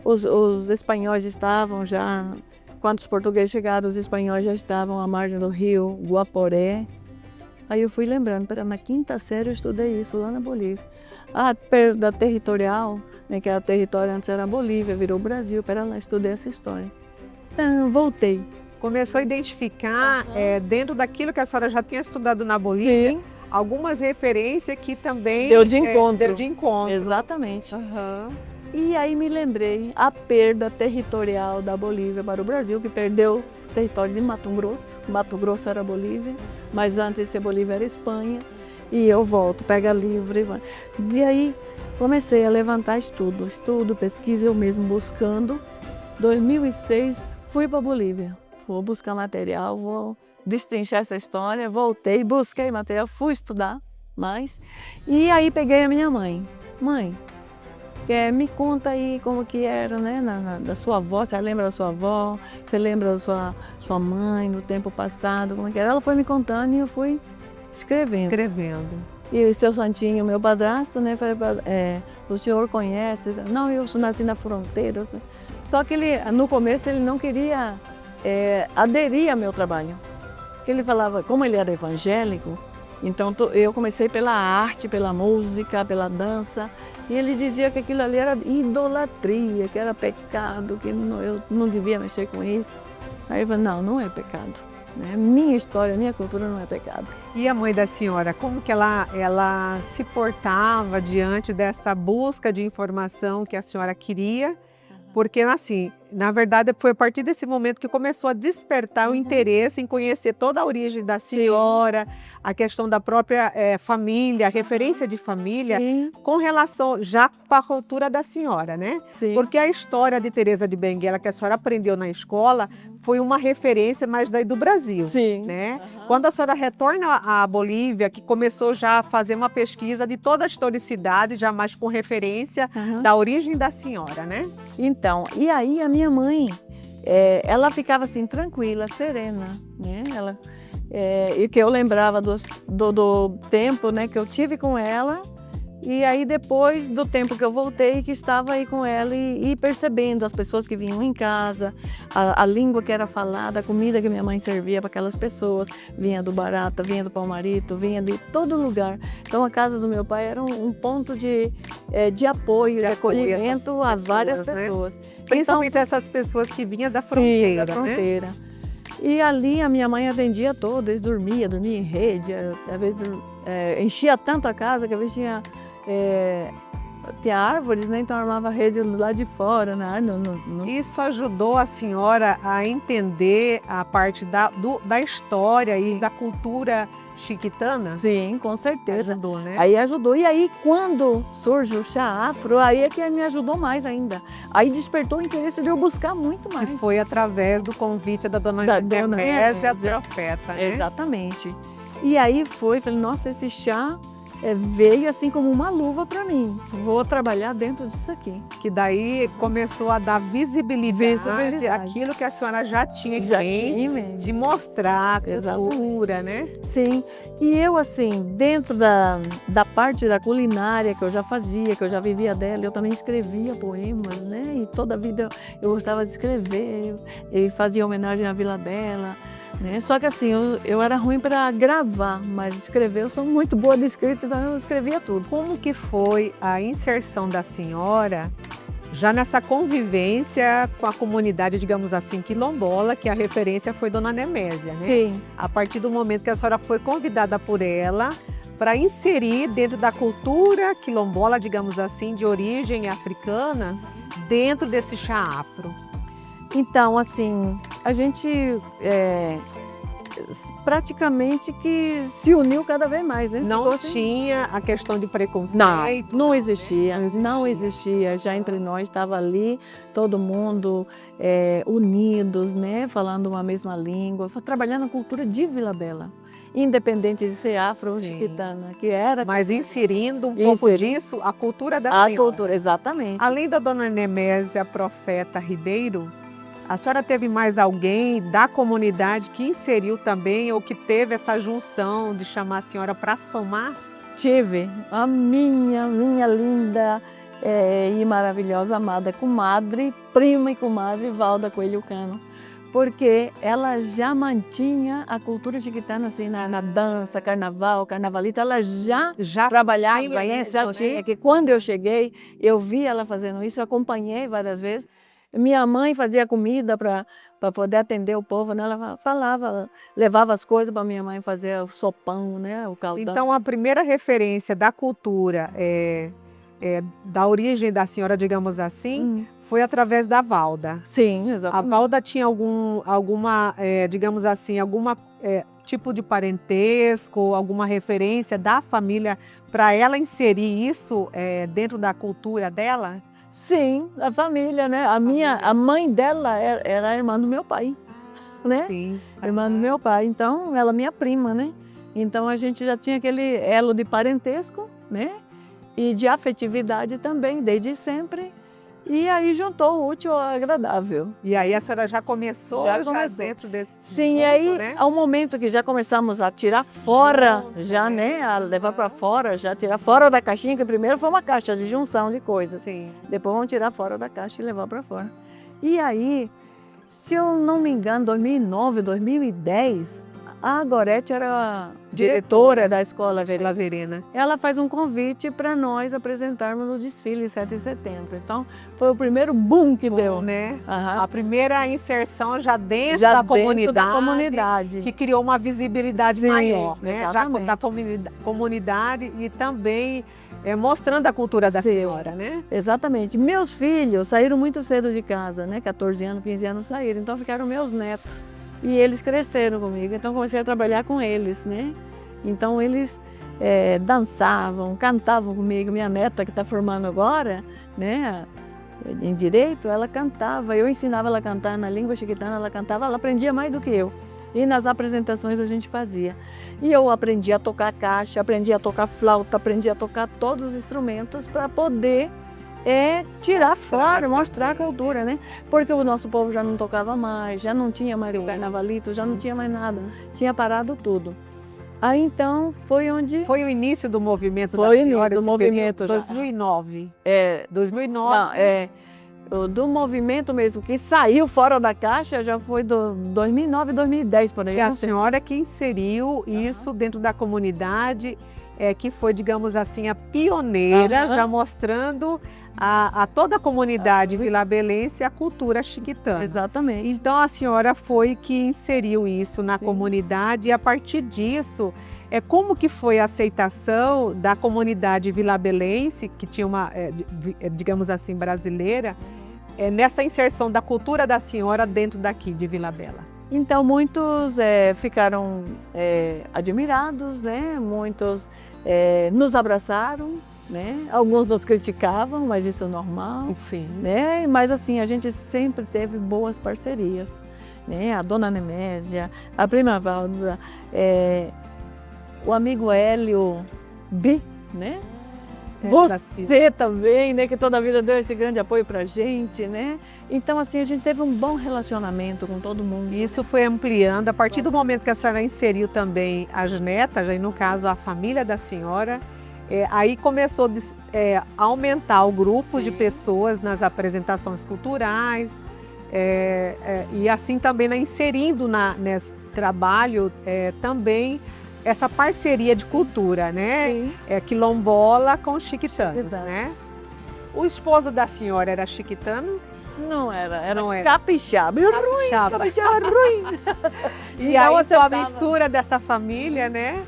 [SPEAKER 2] Os espanhóis estavam já... Quando os portugueses chegaram, os espanhóis já estavam à margem do rio Guaporé. Aí eu fui lembrando, na quinta série eu estudei isso lá na Bolívia. A perda territorial, né, que era território antes era a Bolívia, virou Brasil, lá, estudei essa história. Então, voltei.
[SPEAKER 1] Começou a identificar, dentro daquilo que a senhora já tinha estudado na Bolívia, sim, algumas referências que também...
[SPEAKER 2] Deu de encontro.
[SPEAKER 1] Deu de encontro.
[SPEAKER 2] Exatamente. E aí me lembrei a perda territorial da Bolívia para o Brasil, que perdeu o território de Mato Grosso. Mato Grosso era Bolívia, mas antes de ser Bolívia era Espanha. E eu volto, pega livro e vai. E aí comecei a levantar estudo, pesquisa, eu mesmo buscando. 2006 fui para a Bolívia, vou buscar material, vou destrinchar essa história, voltei, busquei material, fui estudar mais. E aí peguei a minha mãe. Mãe, me conta aí como que era, né, da sua avó, você lembra da sua avó, você lembra da sua mãe no tempo passado, como que era? Ela foi me contando e eu fui escrevendo. E o seu Santinho, meu padrasto, né, falei, o senhor conhece? Não, eu nasci na fronteira. Só que ele, no começo ele não queria aderir ao meu trabalho. Porque ele falava, como ele era evangélico, então eu comecei pela arte, pela música, pela dança. E ele dizia que aquilo ali era idolatria, que era pecado, que eu não devia mexer com isso. Aí eu falei, não é pecado. Né? Minha história, minha cultura não é pecado.
[SPEAKER 1] E a mãe da senhora, como que ela se portava diante dessa busca de informação que a senhora queria? Porque, assim, na verdade, foi a partir desse momento que começou a despertar o interesse em conhecer toda a origem da senhora, a questão da própria família, a referência de família, com relação já para a cultura da senhora, né?
[SPEAKER 2] Sim.
[SPEAKER 1] Porque a história de Teresa de Benguela, que a senhora aprendeu na escola, foi uma referência mais daí do Brasil,
[SPEAKER 2] sim,
[SPEAKER 1] né? Quando a senhora retorna à Bolívia, que começou já a fazer uma pesquisa de toda a historicidade, já mais com referência da origem da senhora, né?
[SPEAKER 2] Então, e aí a minha mãe, ela ficava assim tranquila, serena, né? E que eu lembrava do tempo, né, que eu tive com ela. E aí depois do tempo que eu voltei, que estava aí com ela e percebendo as pessoas que vinham em casa, a língua que era falada, a comida que minha mãe servia para aquelas pessoas, vinha do Barata, vinha do Palmarito, vinha de todo lugar. Então a casa do meu pai era um ponto de apoio, de acolhimento a várias pessoas. Né?
[SPEAKER 1] Principalmente então, essas pessoas que vinham da fronteira.
[SPEAKER 2] Sim, da fronteira. Né? E ali a minha mãe atendia todas, dormia em rede, às vezes enchia tanto a casa que às vezes tinha árvores, né? Então armava a rede lá de fora. Né?
[SPEAKER 1] Isso ajudou a senhora a entender a parte da história e da cultura chiquitana?
[SPEAKER 2] Sim, com certeza.
[SPEAKER 1] Ajudou, né?
[SPEAKER 2] Aí ajudou. E aí, quando surge o chá afro, aí é que me ajudou mais ainda. Aí despertou o interesse de eu buscar muito mais.
[SPEAKER 1] E foi através do convite da dona Nésia Profeta, né?
[SPEAKER 2] Exatamente. E aí falei, nossa, esse chá veio assim como uma luva para mim. Vou trabalhar dentro disso aqui.
[SPEAKER 1] Que daí começou a dar visibilidade àquilo que a senhora já tinha de mostrar a cultura, né?
[SPEAKER 2] Sim. E eu, assim, dentro da parte da culinária que eu já fazia, que eu já vivia dela, eu também escrevia poemas, né? E toda a vida eu gostava de escrever, e fazia homenagem à Vila Bela. Né? Só que assim, eu era ruim para gravar, mas escrever, eu sou muito boa de escrita, então eu escrevia tudo.
[SPEAKER 1] Como que foi a inserção da senhora já nessa convivência com a comunidade, digamos assim, quilombola, que a referência foi Dona Nemésia, né?
[SPEAKER 2] Sim.
[SPEAKER 1] A partir do momento que a senhora foi convidada por ela para inserir dentro da cultura quilombola, digamos assim, de origem africana, dentro desse chá afro.
[SPEAKER 2] Então, assim, a gente praticamente que se uniu cada vez mais, né?
[SPEAKER 1] Não
[SPEAKER 2] Ficou assim.
[SPEAKER 1] tinha a questão de preconceito.
[SPEAKER 2] Não existia, não existia. Já entre nós estava ali, todo mundo unidos, né? Falando uma mesma língua, trabalhando a cultura de Vila Bela, independente de ser afro ou chiquitana, que era.
[SPEAKER 1] Mas inserindo um pouco disso, a cultura da senhora.
[SPEAKER 2] A cultura, exatamente.
[SPEAKER 1] Além da dona Nemésia Profeta Ribeiro, a senhora teve mais alguém da comunidade que inseriu também ou que teve essa junção de chamar a senhora para somar?
[SPEAKER 2] Tive a minha linda e maravilhosa amada comadre, prima e comadre Valda Coelho Cano, porque ela já mantinha a cultura chiquitana assim, na dança, carnaval, carnavalito, ela já trabalhava isso, já tinha, que quando eu cheguei, eu vi ela fazendo isso, eu acompanhei várias vezes. Minha mãe fazia comida para poder atender o povo, né? Ela falava, levava as coisas para minha mãe fazer o sopão, né? O caldão.
[SPEAKER 1] Então, a primeira referência da cultura, da origem da senhora, digamos assim, foi através da Valda.
[SPEAKER 2] Sim, exatamente.
[SPEAKER 1] A Valda tinha alguma, digamos assim, alguma tipo de parentesco, alguma referência da família para ela inserir isso dentro da cultura dela?
[SPEAKER 2] Sim, a família, né? A mãe dela era a irmã do meu pai, né?
[SPEAKER 1] Sim.
[SPEAKER 2] A irmã do meu pai, então ela é minha prima, né? Então a gente já tinha aquele elo de parentesco, né? E de afetividade também, desde sempre. E aí juntou o útil ao agradável.
[SPEAKER 1] E aí a senhora já começou dentro desse
[SPEAKER 2] Sim,
[SPEAKER 1] ponto,
[SPEAKER 2] e aí
[SPEAKER 1] né?
[SPEAKER 2] ao momento que já começamos a tirar fora, né? A levar para fora, já tirar fora da caixinha, que primeiro foi uma caixa de junção de coisas.
[SPEAKER 1] Sim.
[SPEAKER 2] Depois vamos tirar fora da caixa e levar para fora. E aí, se eu não me engano, 2009, 2010, a Gorete era diretora da Escola
[SPEAKER 1] Verena.
[SPEAKER 2] Ela faz um convite para nós apresentarmos no desfile 7 de setembro. Então, foi o primeiro boom que deu.
[SPEAKER 1] Né?
[SPEAKER 2] Aham.
[SPEAKER 1] A primeira inserção já dentro da comunidade, que criou uma visibilidade maior, né? Já da comunidade e também mostrando a cultura da senhora, né?
[SPEAKER 2] Exatamente. Meus filhos saíram muito cedo de casa, né? 14 anos, 15 anos saíram, então ficaram meus netos. E eles cresceram comigo, então comecei a trabalhar com eles, né? Então eles dançavam, cantavam comigo. Minha neta, que está formando agora, né, em Direito, ela cantava. Eu ensinava ela a cantar na língua chiquitana, ela cantava, ela aprendia mais do que eu. E nas apresentações a gente fazia. E eu aprendi a tocar caixa, aprendi a tocar flauta, aprendi a tocar todos os instrumentos para poder tirar fora, mostrar a cultura, né? Porque o nosso povo já não tocava mais, já não tinha mais o carnavalito, já não tinha mais nada, tinha parado tudo. Aí então foi onde...
[SPEAKER 1] Foi o início do movimento da senhora?
[SPEAKER 2] Foi o início do movimento já.
[SPEAKER 1] 2009.
[SPEAKER 2] 2009. Não, do movimento mesmo, que saiu fora da caixa, já foi do 2009, 2010, por aí.
[SPEAKER 1] E a senhora que inseriu isso dentro da comunidade, que foi, digamos assim, a pioneira, já mostrando a toda a comunidade vilabelense a cultura chiquitana.
[SPEAKER 2] Exatamente.
[SPEAKER 1] Então a senhora foi que inseriu isso na comunidade e a partir disso, como que foi a aceitação da comunidade vilabelense, que tinha uma, digamos assim, brasileira, nessa inserção da cultura da senhora dentro daqui de Vila Bela?
[SPEAKER 2] Então muitos ficaram admirados, né? Muitos nos abraçaram, né? Alguns nos criticavam, mas isso é normal.
[SPEAKER 1] Enfim.
[SPEAKER 2] Né? Mas assim, a gente sempre teve boas parcerias, né? A dona Nemésia, a prima Valda, o amigo Hélio B, né? Você também, né? Que toda a vida deu esse grande apoio pra gente, né? Então, assim, a gente teve um bom relacionamento com todo mundo.
[SPEAKER 1] Isso foi ampliando, a partir do momento que a senhora inseriu também as netas, e no caso a família da senhora, aí começou a aumentar o grupo de pessoas nas apresentações culturais, e assim também inserindo nesse trabalho também essa parceria de cultura, né? Quilombola com chiquitanos, né? O esposo da senhora era chiquitano?
[SPEAKER 2] Não era, não era capixaba. Capixaba ruim.
[SPEAKER 1] E aí então, a mistura dessa família, né?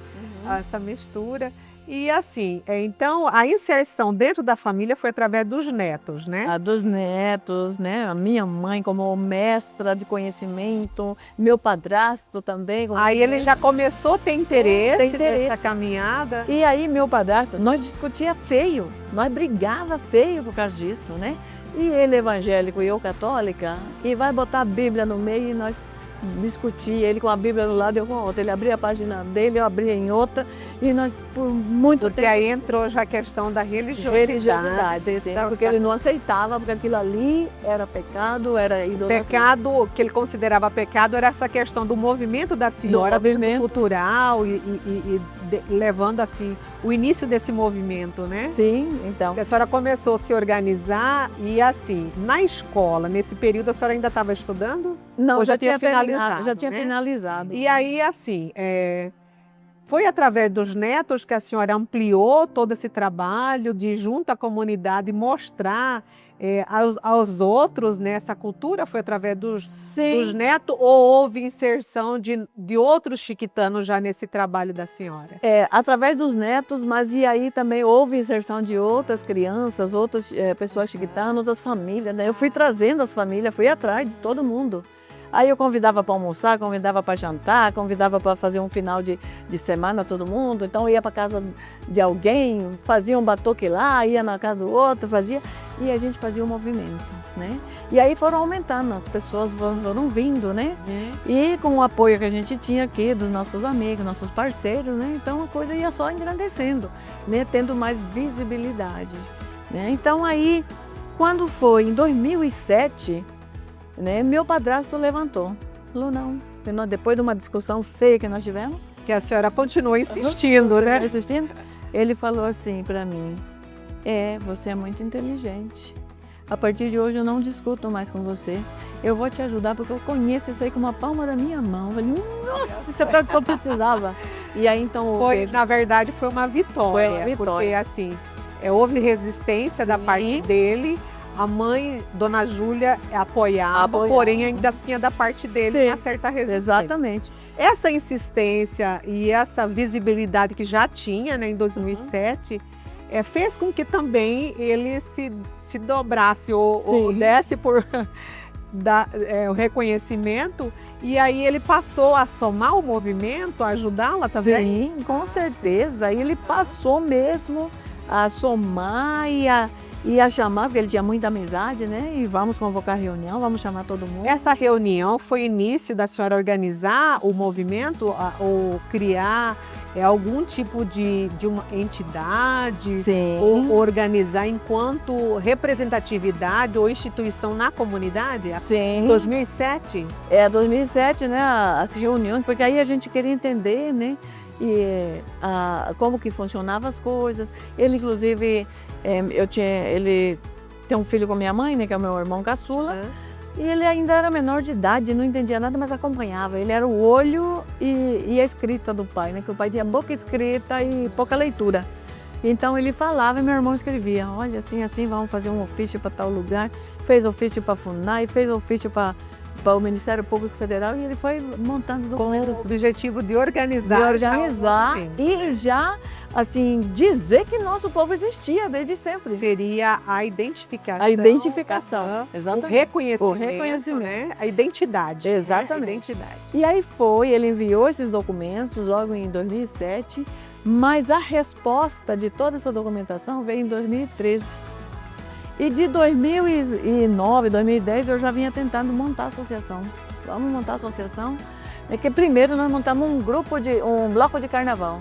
[SPEAKER 1] Essa mistura. E assim, então a inserção dentro da família foi através dos netos, né?
[SPEAKER 2] A dos netos, né? A minha mãe como mestra de conhecimento, meu padrasto também.
[SPEAKER 1] Aí ele já começou a ter interesse
[SPEAKER 2] interesse.
[SPEAKER 1] nessa caminhada.
[SPEAKER 2] E aí meu padrasto, nós discutia feio, nós brigava feio por causa disso, né? E ele evangélico e eu católica, e vai botar a Bíblia no meio e nós discutir, ele com a Bíblia do lado, eu com a outra. Ele abria a página dele, eu abria em outra, e nós por muito
[SPEAKER 1] Porque
[SPEAKER 2] tempo...
[SPEAKER 1] aí entrou já a questão da religiosidade.
[SPEAKER 2] Sim, porque ele não aceitava, porque aquilo ali era pecado, era idolatria.
[SPEAKER 1] Pecado, que ele considerava pecado, era essa questão do movimento da senhora, do
[SPEAKER 2] movimento
[SPEAKER 1] cultural levando assim o início desse movimento, né?
[SPEAKER 2] Sim, então.
[SPEAKER 1] Porque a senhora começou a se organizar e assim, na escola, nesse período a senhora ainda estava estudando?
[SPEAKER 2] Não,
[SPEAKER 1] ou
[SPEAKER 2] já
[SPEAKER 1] tinha
[SPEAKER 2] tinha
[SPEAKER 1] finalizado?
[SPEAKER 2] Já tinha
[SPEAKER 1] né?
[SPEAKER 2] finalizado.
[SPEAKER 1] E aí, assim, foi através dos netos que a senhora ampliou todo esse trabalho de junto à comunidade mostrar aos outros, né, essa cultura? Foi através dos netos ou houve inserção de outros chiquitanos já nesse trabalho da senhora?
[SPEAKER 2] Através dos netos, mas e aí também houve inserção de outras crianças, outras pessoas chiquitanas, outras famílias, né? Eu fui trazendo as famílias, fui atrás de todo mundo. Aí eu convidava para almoçar, convidava para jantar, convidava para fazer um final de semana todo mundo. Então eu ia para casa de alguém, fazia um batuque lá, ia na casa do outro, fazia, e a gente fazia um movimento, né? E aí foram aumentando, as pessoas foram vindo, né? E com o apoio que a gente tinha aqui dos nossos amigos, nossos parceiros, né? Então a coisa ia só engrandecendo, né? Tendo mais visibilidade, né? Então aí, quando foi em 2007, né, meu padrasto levantou, falou não, depois de uma discussão feia que nós tivemos,
[SPEAKER 1] que a senhora continuou insistindo, né?
[SPEAKER 2] Insistindo, ele falou assim para mim, você é muito inteligente, a partir de hoje eu não discuto mais com você, eu vou te ajudar porque eu conheço isso aí com uma palma da minha mão. Eu falei, nossa, isso é para que eu precisava. E aí então...
[SPEAKER 1] Na verdade foi uma vitória,
[SPEAKER 2] foi uma vitória.
[SPEAKER 1] Porque assim, houve resistência da parte dele. A mãe, Dona Júlia, apoiava, porém ainda tinha da parte dele uma certa resistência.
[SPEAKER 2] Exatamente.
[SPEAKER 1] Essa insistência e essa visibilidade que já tinha, né, em 2007, fez com que também ele se dobrasse ou desse por o reconhecimento, e aí ele passou a somar o movimento, a ajudá-la também?
[SPEAKER 2] Sim, com certeza. Ele passou mesmo a somar e a chamar, porque ele tinha muita amizade, né? E vamos convocar reunião, vamos chamar todo mundo.
[SPEAKER 1] Essa reunião foi início da senhora organizar o movimento ou criar algum tipo de uma entidade?
[SPEAKER 2] Sim.
[SPEAKER 1] Ou organizar enquanto representatividade ou instituição na comunidade?
[SPEAKER 2] Sim.
[SPEAKER 1] 2007?
[SPEAKER 2] 2007, né? As reuniões, porque aí a gente queria entender, né? Como que funcionavam as coisas. Ele, inclusive, ele tem um filho com minha mãe, né, que é o meu irmão caçula, e ele ainda era menor de idade, não entendia nada, mas acompanhava. Ele era o olho e a escrita do pai, né, que o pai tinha boca escrita e pouca leitura. Então ele falava e meu irmão escrevia, olha, assim, assim, vamos fazer um ofício para tal lugar. Fez ofício para a FUNAI, fez ofício para o Ministério Público Federal, e ele foi montando documentos.
[SPEAKER 1] Com o objetivo de organizar.
[SPEAKER 2] E já, assim, dizer que nosso povo existia desde sempre.
[SPEAKER 1] Seria a identificação.
[SPEAKER 2] A identificação, exatamente.
[SPEAKER 1] O reconhecimento, né? A identidade.
[SPEAKER 2] Exatamente.
[SPEAKER 1] A identidade.
[SPEAKER 2] E aí ele enviou esses documentos logo em 2007, mas a resposta de toda essa documentação veio em 2013. E de 2009, 2010, eu já vinha tentando montar a associação. Vamos montar a associação? É que primeiro nós montamos um bloco de carnaval.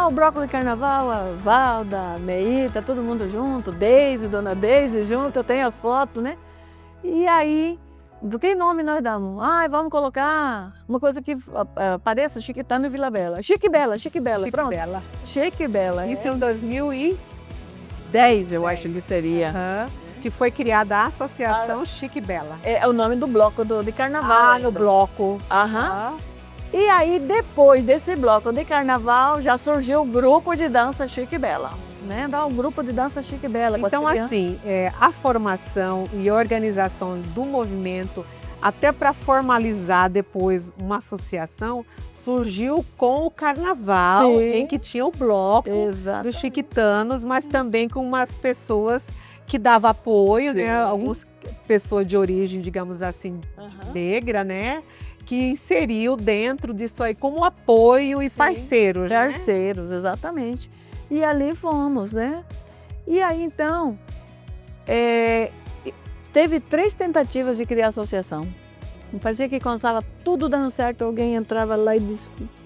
[SPEAKER 2] O bloco de carnaval, a Valda, a Meita, todo mundo junto, Deise, Dona Deise junto, eu tenho as fotos, né? E aí, do que nome nós damos? Vamos colocar uma coisa que pareça Chiquitano e Vila Bela. Chique Bela, Chique Bela, pronto.
[SPEAKER 1] Bela.
[SPEAKER 2] Chique Bela.
[SPEAKER 1] Isso em 2010,
[SPEAKER 2] eu acho que seria.
[SPEAKER 1] Que foi criada a Associação Chique Bela.
[SPEAKER 2] É o nome do bloco de carnaval.
[SPEAKER 1] No bloco.
[SPEAKER 2] E aí, depois desse bloco de carnaval, já surgiu o grupo de dança Chique Bela. Né? Dá um grupo de dança Chique Bela.
[SPEAKER 1] Então, assim, a formação e a organização do movimento, até para formalizar depois uma associação, surgiu com o carnaval,
[SPEAKER 2] Sim.
[SPEAKER 1] em que tinha o bloco
[SPEAKER 2] Exato.
[SPEAKER 1] dos chiquitanos, mas também com umas pessoas que davam apoio, né?
[SPEAKER 2] Sim.
[SPEAKER 1] Algumas pessoas de origem, digamos assim, negra, né? Que inseriu dentro disso aí como apoio e
[SPEAKER 2] Sim.
[SPEAKER 1] parceiros, né?
[SPEAKER 2] Parceiros, exatamente. E ali fomos, né? E aí, então, teve 3 tentativas de criar associação. Parecia que quando estava tudo dando certo, alguém entrava lá e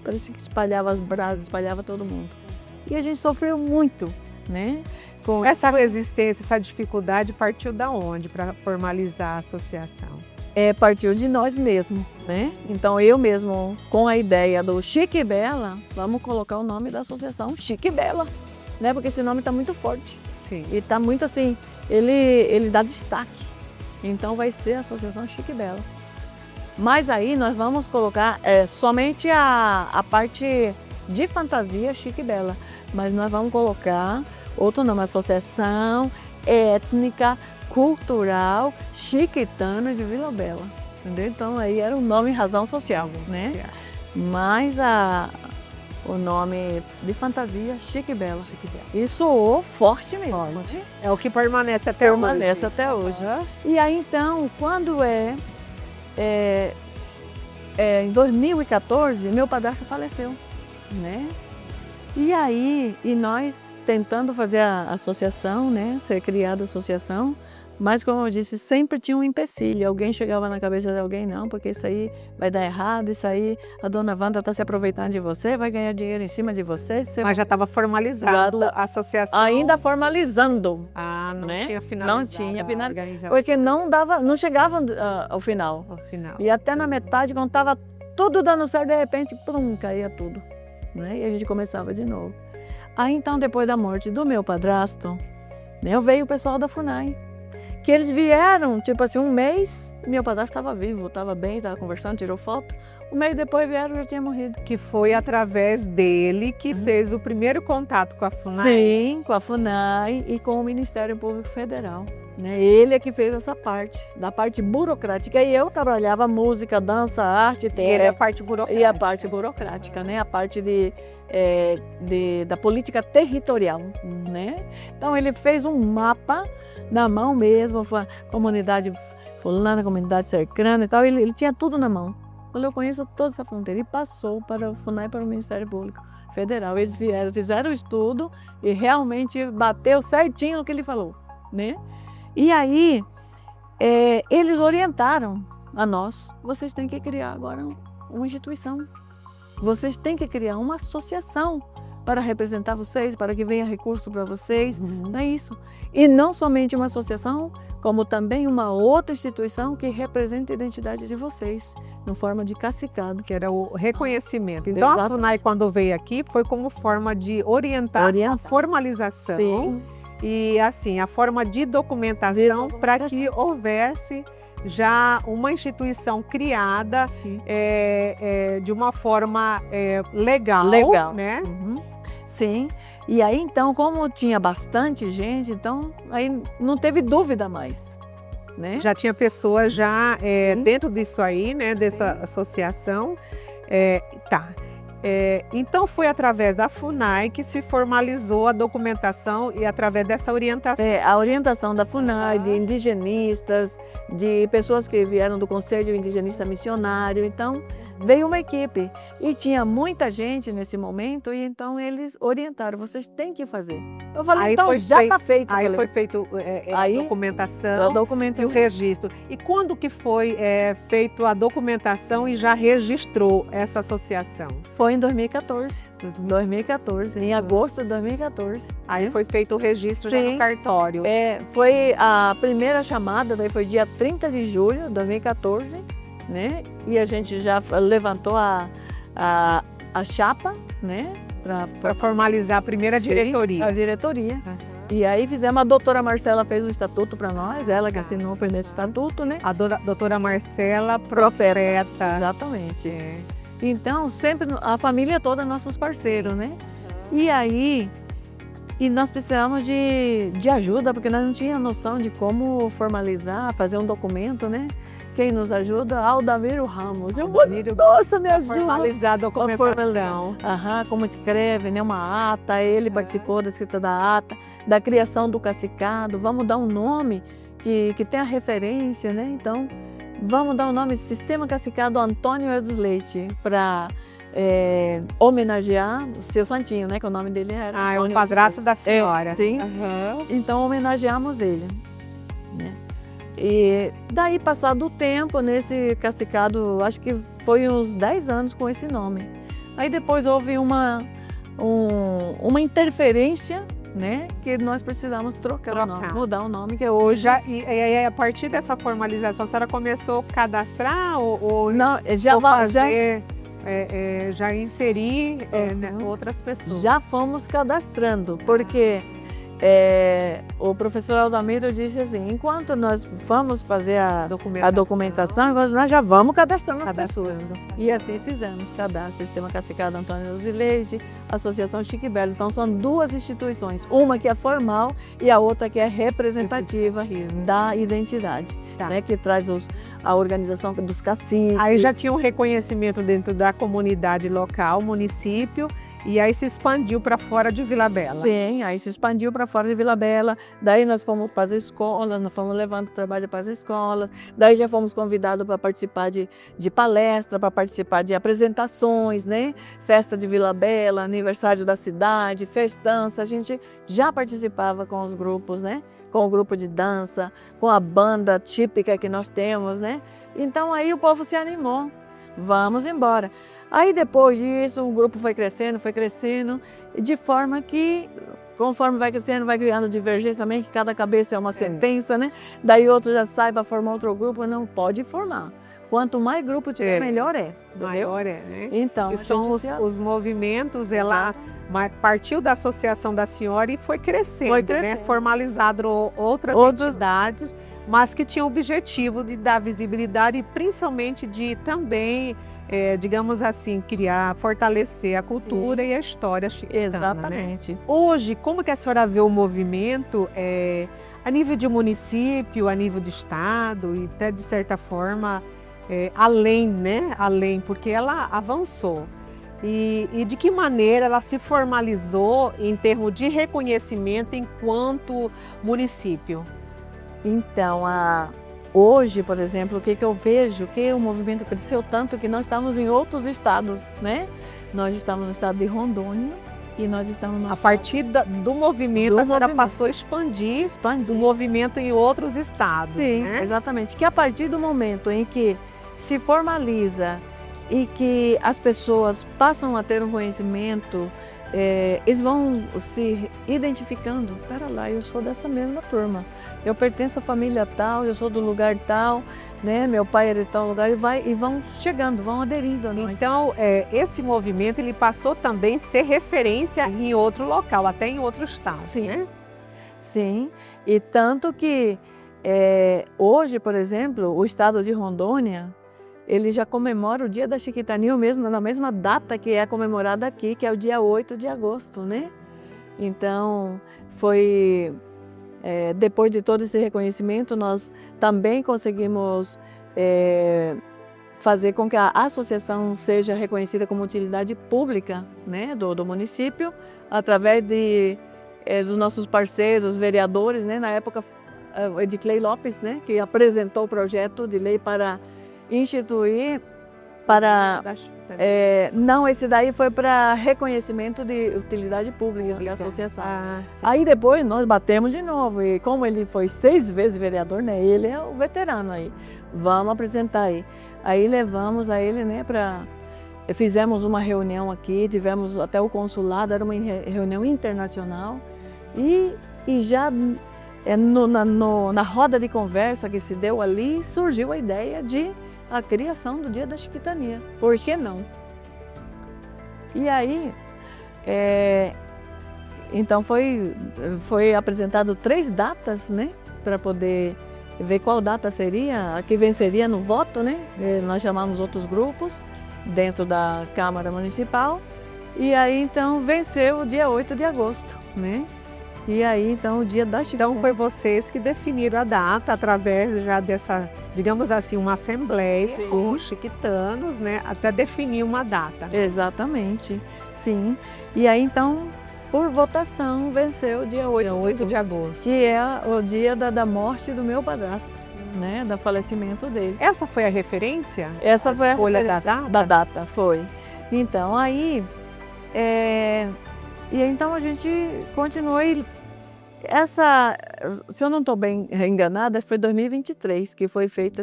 [SPEAKER 2] parecia que espalhava as brasas, espalhava todo mundo. E a gente sofreu muito, né? Com
[SPEAKER 1] Essa resistência, essa dificuldade partiu da onde para formalizar a associação?
[SPEAKER 2] Partiu de nós mesmos, né? Então eu mesmo, com a ideia do Chique Bela, vamos colocar o nome da associação Chique Bela, né? Porque esse nome está muito forte.
[SPEAKER 1] Sim.
[SPEAKER 2] E está muito assim, ele dá destaque. Então vai ser a Associação Chique Bela. Mas aí nós vamos colocar somente a parte de fantasia Chique Bela. Mas nós vamos colocar outro nome, Associação Étnica Cultural Chiquitana de Vila Bela. Entendeu? Então aí era um nome em razão social, né? Mas o nome de fantasia Chique Bela. E soou forte mesmo.
[SPEAKER 1] Forte. É o que permanece até hoje.
[SPEAKER 2] Permanece até hoje. E aí então, quando em 2014, meu padrasto faleceu, né? E aí, nós tentando fazer a associação, né? Ser criada a associação, mas como eu disse, sempre tinha um empecilho. Alguém chegava na cabeça de alguém, não, porque isso aí vai dar errado, isso aí a dona Wanda está se aproveitando de você, vai ganhar dinheiro em cima de você.
[SPEAKER 1] Mas já estava formalizado a associação.
[SPEAKER 2] Ainda formalizando.
[SPEAKER 1] Ah, não
[SPEAKER 2] né?
[SPEAKER 1] tinha finalizado.
[SPEAKER 2] Não tinha finalizado.
[SPEAKER 1] Organização.
[SPEAKER 2] Porque não chegava ao final.
[SPEAKER 1] Ao final.
[SPEAKER 2] E até na metade, quando estava tudo dando certo, de repente, pum, caía tudo. Né? E a gente começava de novo. Aí então, depois da morte do meu padrasto, né, veio o pessoal da FUNAI. Que eles vieram, tipo assim, um mês, meu padrasto estava vivo, estava bem, estava conversando, tirou foto. Um mês depois vieram, já tinha morrido.
[SPEAKER 1] Que foi através dele que fez o primeiro contato com a FUNAI.
[SPEAKER 2] Sim, com a FUNAI e com o Ministério Público Federal. Né? Ele é que fez essa parte, da parte burocrática. E eu trabalhava música, dança, arte, teatro.
[SPEAKER 1] Ele é a parte burocrática.
[SPEAKER 2] E a parte burocrática, né? A parte da política territorial, né? Então ele fez um mapa na mão mesmo, comunidade fulana, comunidade cercana e tal, ele tinha tudo na mão. Eu conheço toda essa fronteira e passou para o FUNAI, para o Ministério Público Federal. Eles vieram, fizeram o estudo e realmente bateu certinho no que ele falou, né? E aí eles orientaram a nós, vocês têm que criar agora uma instituição. Vocês têm que criar uma associação para representar vocês, para que venha recurso para vocês, não é isso. E não somente uma associação, como também uma outra instituição que representa a identidade de vocês, em forma de cacicado.
[SPEAKER 1] Que era o reconhecimento. Então
[SPEAKER 2] Exatamente.
[SPEAKER 1] a FUNAI, quando veio aqui, foi como forma de orientar a formalização.
[SPEAKER 2] Sim.
[SPEAKER 1] E assim, a forma de documentação para que houvesse já uma instituição criada de uma forma legal, né?
[SPEAKER 2] Sim, e aí então, como tinha bastante gente, então aí não teve dúvida mais, né?
[SPEAKER 1] Já tinha pessoas dentro disso aí, né? Dessa associação. Então foi através da FUNAI que se formalizou a documentação e através dessa orientação.
[SPEAKER 2] A orientação da FUNAI, de indigenistas, de pessoas que vieram do Conselho Indigenista Missionário, então veio uma equipe e tinha muita gente nesse momento e então eles orientaram, vocês têm que fazer. Eu falei,
[SPEAKER 1] Aí
[SPEAKER 2] então já está feito.
[SPEAKER 1] Aí foi feito a documentação e o registro. E quando que foi feito a documentação e já registrou essa associação?
[SPEAKER 2] Foi em 2014. 2014, em agosto de 2014.
[SPEAKER 1] Aí foi feito o registro já no cartório.
[SPEAKER 2] Foi a primeira chamada, daí foi dia 30 de julho de 2014, né? E a gente já levantou a chapa, né?
[SPEAKER 1] Para formalizar a primeira diretoria.
[SPEAKER 2] A diretoria. E aí fizemos, a doutora Marcela fez o estatuto para nós, ela que assinou o primeiro estatuto, né?
[SPEAKER 1] A doutora Marcela, profeta.
[SPEAKER 2] Exatamente. Então, sempre, a família toda nossos parceiros, né? E aí, E nós precisávamos de ajuda, porque nós não tínhamos noção de como formalizar, fazer um documento, né? Quem nos ajuda? Aldamiro Ramos. Nossa, me ajuda.
[SPEAKER 1] Formalizar a documentação.
[SPEAKER 2] Aham, como escreve, né? Uma ata, ele participou da escrita da ata, da criação do cacicado. Vamos dar um nome que tenha referência, né? Então, vamos dar o nome Sistema Cacicado Antônio Eudes Leite, para homenagear o seu santinho, né? Que o nome dele era
[SPEAKER 1] É o padrasto da senhora.
[SPEAKER 2] Sim.
[SPEAKER 1] Uhum.
[SPEAKER 2] Então, homenageamos ele, né? E daí, passado o tempo, nesse cacicado, acho que foi uns 10 anos com esse nome. Aí depois houve uma interferência, né? Que nós precisamos trocar o nome, mudar o nome, que é hoje.
[SPEAKER 1] E a partir dessa formalização, a senhora começou a cadastrar ou
[SPEAKER 2] não,
[SPEAKER 1] já inserir outras pessoas?
[SPEAKER 2] Já fomos cadastrando, porque o professor Aldamiro disse assim, enquanto nós vamos fazer a documentação, nós já vamos cadastrando as pessoas. E assim fizemos, cadastro, Sistema Cacicado Antônio Eudes Leite, Associação Chique Belo. Então são duas instituições, uma que é formal e a outra que é representativa da identidade, né, que traz a organização dos caciques.
[SPEAKER 1] Aí já tinha um reconhecimento dentro da comunidade local, município, e aí se expandiu para fora de Vila Bela.
[SPEAKER 2] Sim, aí se expandiu para fora de Vila Bela. Daí nós fomos para as escolas, nós fomos levando trabalho para as escolas. Daí já fomos convidados para participar de palestra, para participar de apresentações, né? Festa de Vila Bela, aniversário da cidade, festança. A gente já participava com os grupos, né? Com o grupo de dança, com a banda típica que nós temos, né? Então aí o povo se animou. Vamos embora. Aí depois disso o grupo foi crescendo, de forma que conforme vai crescendo, vai criando divergência também, que cada cabeça é uma sentença, né? Daí outro já sai para formar outro grupo, não pode formar. Quanto mais grupo tiver, melhor é.
[SPEAKER 1] Maior é, né?
[SPEAKER 2] Então,
[SPEAKER 1] e são os movimentos, ela partiu da associação da senhora e foi crescendo. Né? Formalizado outras entidades, mas que tinham o objetivo de dar visibilidade e principalmente de também, digamos assim, fortalecer a cultura e a história chiquitana.
[SPEAKER 2] Exatamente.
[SPEAKER 1] Né? Hoje, como que a senhora vê o movimento a nível de município, a nível de estado e até de certa forma além, né? Além, porque ela avançou. E de que maneira ela se formalizou em termos de reconhecimento enquanto município?
[SPEAKER 2] Então, hoje, por exemplo, o que eu vejo? Que o movimento cresceu tanto que nós estamos em outros estados, né? Nós estamos no estado de Rondônia e nós estamos no...
[SPEAKER 1] A partir do movimento, a senhora passou a expandir o movimento em outros estados.
[SPEAKER 2] Sim,
[SPEAKER 1] né?
[SPEAKER 2] Exatamente. Que a partir do momento em que se formaliza e que as pessoas passam a ter um conhecimento, eles vão se identificando. Pera lá, eu sou dessa mesma turma. Eu pertenço à família tal, eu sou do lugar tal, né? Meu pai era de tal lugar, e vão chegando, vão aderindo a nós.
[SPEAKER 1] Então, esse movimento ele passou também a ser referência em outro local, até em outro estado.
[SPEAKER 2] Sim,
[SPEAKER 1] né?
[SPEAKER 2] Sim. E tanto que hoje, por exemplo, o estado de Rondônia, ele já comemora o Dia da Chiquitania mesmo, na mesma data que é comemorada aqui, que é o dia 8 de agosto, né? Então, foi... depois de todo esse reconhecimento, nós também conseguimos fazer com que a associação seja reconhecida como utilidade pública, né, do município, através dos nossos parceiros, vereadores, né, na época o Ediclei Lopes, né, que apresentou o projeto de lei para instituir, não, esse daí foi para reconhecimento de utilidade pública da associação. Aí depois nós batemos de novo, e como ele foi 6 vezes vereador, né, ele é o veterano aí, vamos apresentar aí. Aí levamos a ele, né, fizemos uma reunião aqui, tivemos até o consulado, era uma reunião internacional, e já na roda de conversa que se deu ali, surgiu a ideia de a criação do Dia da Chiquitania. Por que não? E aí, então foi apresentado 3 datas, né, para poder ver qual data seria a que venceria no voto, né? Nós chamamos outros grupos dentro da Câmara Municipal, e aí então venceu o dia 8 de agosto, né? E aí, então, o dia da chiquitania.
[SPEAKER 1] Então foi vocês que definiram a data através já dessa, digamos assim, uma assembleia
[SPEAKER 2] Sim.
[SPEAKER 1] com os chiquitanos, né, até definir uma data.
[SPEAKER 2] Exatamente, sim. E aí, então, por votação, venceu o dia 8,
[SPEAKER 1] Dia 8 de agosto.
[SPEAKER 2] que é o dia da morte do meu padrasto, né, do falecimento dele.
[SPEAKER 1] Essa foi a referência?
[SPEAKER 2] Essa
[SPEAKER 1] A
[SPEAKER 2] foi a
[SPEAKER 1] escolha da
[SPEAKER 2] referência
[SPEAKER 1] data?
[SPEAKER 2] da data, foi. Então, aí, e então a gente continuou e se eu não estou bem enganada, foi 2023 que foi feita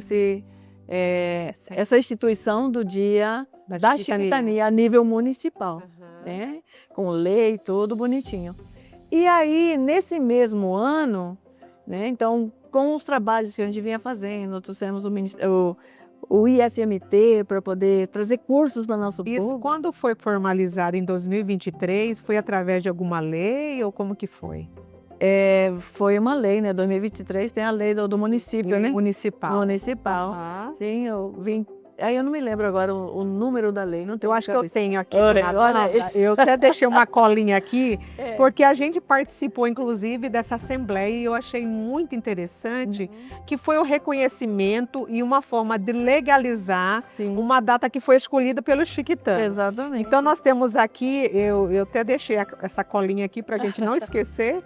[SPEAKER 2] essa instituição do dia da chiquitania a nível municipal, né? Com lei, tudo bonitinho. E aí, nesse mesmo ano, né, então, com os trabalhos que a gente vinha fazendo, trouxemos o IFMT para poder trazer cursos para nosso
[SPEAKER 1] Isso,
[SPEAKER 2] povo.
[SPEAKER 1] quando foi formalizado em 2023, foi através de alguma lei ou como que foi?
[SPEAKER 2] Foi uma lei, né? 2023 tem a lei do município, né?
[SPEAKER 1] Municipal.
[SPEAKER 2] Municipal.
[SPEAKER 1] Aham.
[SPEAKER 2] Sim, eu vim. Aí eu não me lembro agora o número da lei. Não tenho
[SPEAKER 1] Eu acho que eu
[SPEAKER 2] cabeça.
[SPEAKER 1] tenho aqui.
[SPEAKER 2] Olha,
[SPEAKER 1] Renata.
[SPEAKER 2] olha.
[SPEAKER 1] Eu até deixei uma colinha aqui,
[SPEAKER 2] É.
[SPEAKER 1] porque a gente participou, inclusive, dessa assembleia e eu achei muito interessante, que foi o reconhecimento e uma forma de legalizar
[SPEAKER 2] Sim.
[SPEAKER 1] uma data que foi escolhida pelos chiquitanos.
[SPEAKER 2] Exatamente.
[SPEAKER 1] Então, nós temos aqui, eu até deixei essa colinha aqui para a gente não esquecer,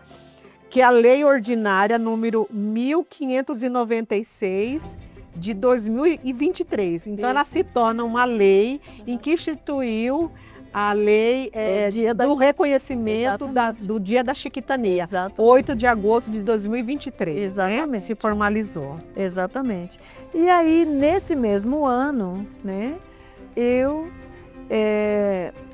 [SPEAKER 1] que é a Lei Ordinária número 1596 de 2023. Então, ela se torna uma lei em que instituiu a lei do reconhecimento do Dia da Chiquitania,
[SPEAKER 2] Exato.
[SPEAKER 1] 8 de agosto de 2023.
[SPEAKER 2] Exatamente.
[SPEAKER 1] Né? Se formalizou.
[SPEAKER 2] Exatamente. E aí, nesse mesmo ano, né, eu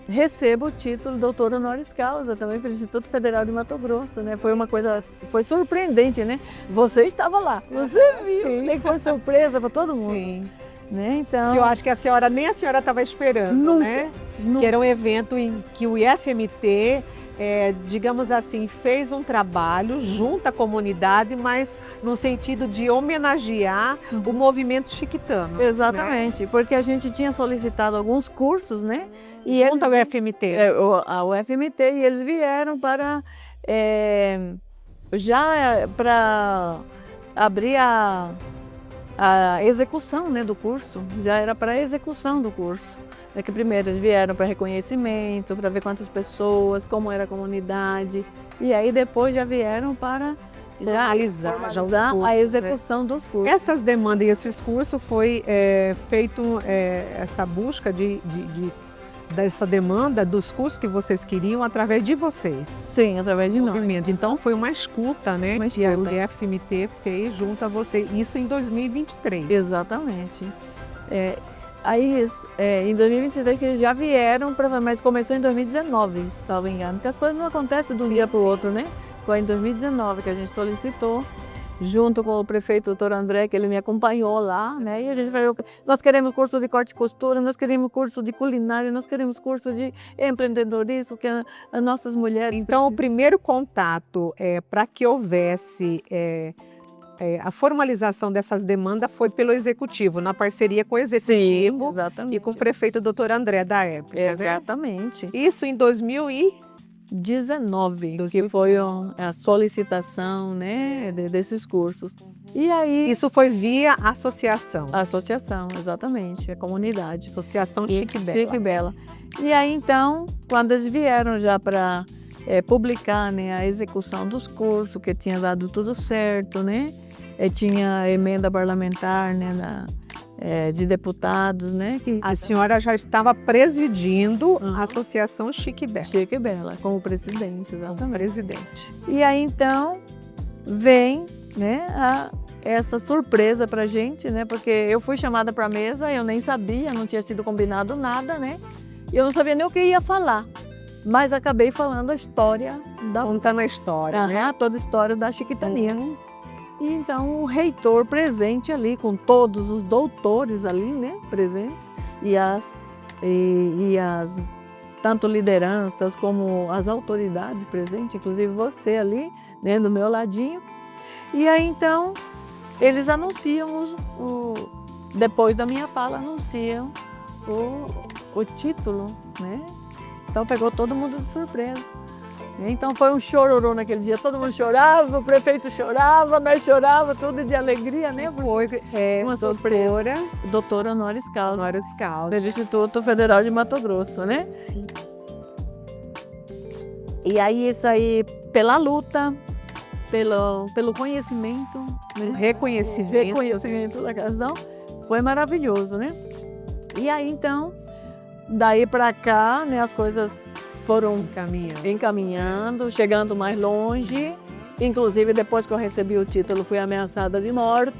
[SPEAKER 2] recebo o título doutor honoris causa também pelo Instituto Federal de Mato Grosso, né? Foi uma coisa, foi surpreendente, né? Você estava lá, você viu,
[SPEAKER 1] Sim.
[SPEAKER 2] né? Que foi surpresa para todo mundo,
[SPEAKER 1] Sim.
[SPEAKER 2] né? Então,
[SPEAKER 1] Que eu acho que nem a senhora estava esperando,
[SPEAKER 2] Nunca.
[SPEAKER 1] né?
[SPEAKER 2] Nunca.
[SPEAKER 1] Que era um evento em que o IFMT, digamos assim, fez um trabalho junto à comunidade, mas no sentido de homenagear o movimento chiquitano.
[SPEAKER 2] Exatamente, porque a gente tinha solicitado alguns cursos, né? E
[SPEAKER 1] Junto ao IFMT.
[SPEAKER 2] a UFMT, e eles vieram para abrir a execução, né, do curso, já era para a execução do curso. É que primeiro eles vieram para reconhecimento, para ver quantas pessoas, como era a comunidade, e aí depois já vieram para
[SPEAKER 1] Formalizar já os
[SPEAKER 2] a
[SPEAKER 1] cursos,
[SPEAKER 2] execução dos cursos.
[SPEAKER 1] Essas demandas e esses cursos foi feito essa busca dessa demanda dos cursos que vocês queriam através de vocês.
[SPEAKER 2] Sim, através de nós.
[SPEAKER 1] Movimento. Então foi uma escuta, né,
[SPEAKER 2] Uma
[SPEAKER 1] que
[SPEAKER 2] escuta.
[SPEAKER 1] o IFMT fez junto a vocês. Isso em 2023.
[SPEAKER 2] Exatamente. Aí, em 2023, que eles já vieram, mas começou em 2019, salvo engano, porque as coisas não acontecem de um dia para o outro, né? Foi em 2019 que a gente solicitou, junto com o prefeito, doutor André, que ele me acompanhou lá, né? E a gente falou, nós queremos curso de corte e costura, nós queremos curso de culinária, nós queremos curso de empreendedorismo, que as nossas mulheres
[SPEAKER 1] Então, o primeiro contato para que houvesse a formalização dessas demandas foi pelo Executivo, na parceria com o Executivo
[SPEAKER 2] exatamente.
[SPEAKER 1] e com o prefeito doutor André da época. Né?
[SPEAKER 2] Exatamente.
[SPEAKER 1] Isso em
[SPEAKER 2] 2019, que foi a solicitação, né, desses cursos. E aí...
[SPEAKER 1] Isso foi via associação.
[SPEAKER 2] A associação, exatamente, a comunidade.
[SPEAKER 1] Associação Chique Bela.
[SPEAKER 2] Chique Bela. E aí, então, quando eles vieram já para publicar, né, a execução dos cursos, que tinha dado tudo certo, né? Tinha emenda parlamentar, né, de deputados, né?
[SPEAKER 1] A senhora já estava presidindo a Associação Chique Bela.
[SPEAKER 2] Chique Bela, como presidente, exatamente.
[SPEAKER 1] Como presidente.
[SPEAKER 2] E aí, então, vem, né, essa surpresa pra gente, né? Porque eu fui chamada para a mesa, eu nem sabia, não tinha sido combinado nada, né? E eu não sabia nem o que ia falar. Mas acabei falando a história
[SPEAKER 1] contando a história, né?
[SPEAKER 2] Toda a história da chiquitania. E então o reitor presente ali, com todos os doutores ali, né, presentes, e as tanto lideranças como as autoridades presentes, inclusive você ali, né, do meu ladinho. E aí então eles anunciam depois da minha fala, anunciam o título, né? Então pegou todo mundo de surpresa. Então foi um chororô naquele dia, todo mundo chorava, o prefeito chorava, nós chorávamos, tudo de alegria, né?
[SPEAKER 1] Foi
[SPEAKER 2] uma surpresa. Doutora honoris causa.
[SPEAKER 1] Honoris causa.
[SPEAKER 2] Do Instituto Federal de Mato Grosso, né?
[SPEAKER 1] Sim.
[SPEAKER 2] E aí isso aí, pela luta, pelo conhecimento, né?
[SPEAKER 1] Reconhecimento
[SPEAKER 2] da questão, foi maravilhoso, né? E aí então, daí para cá, né, as coisas foram encaminhando, chegando mais longe. Inclusive, depois que eu recebi o título, fui ameaçada de morte,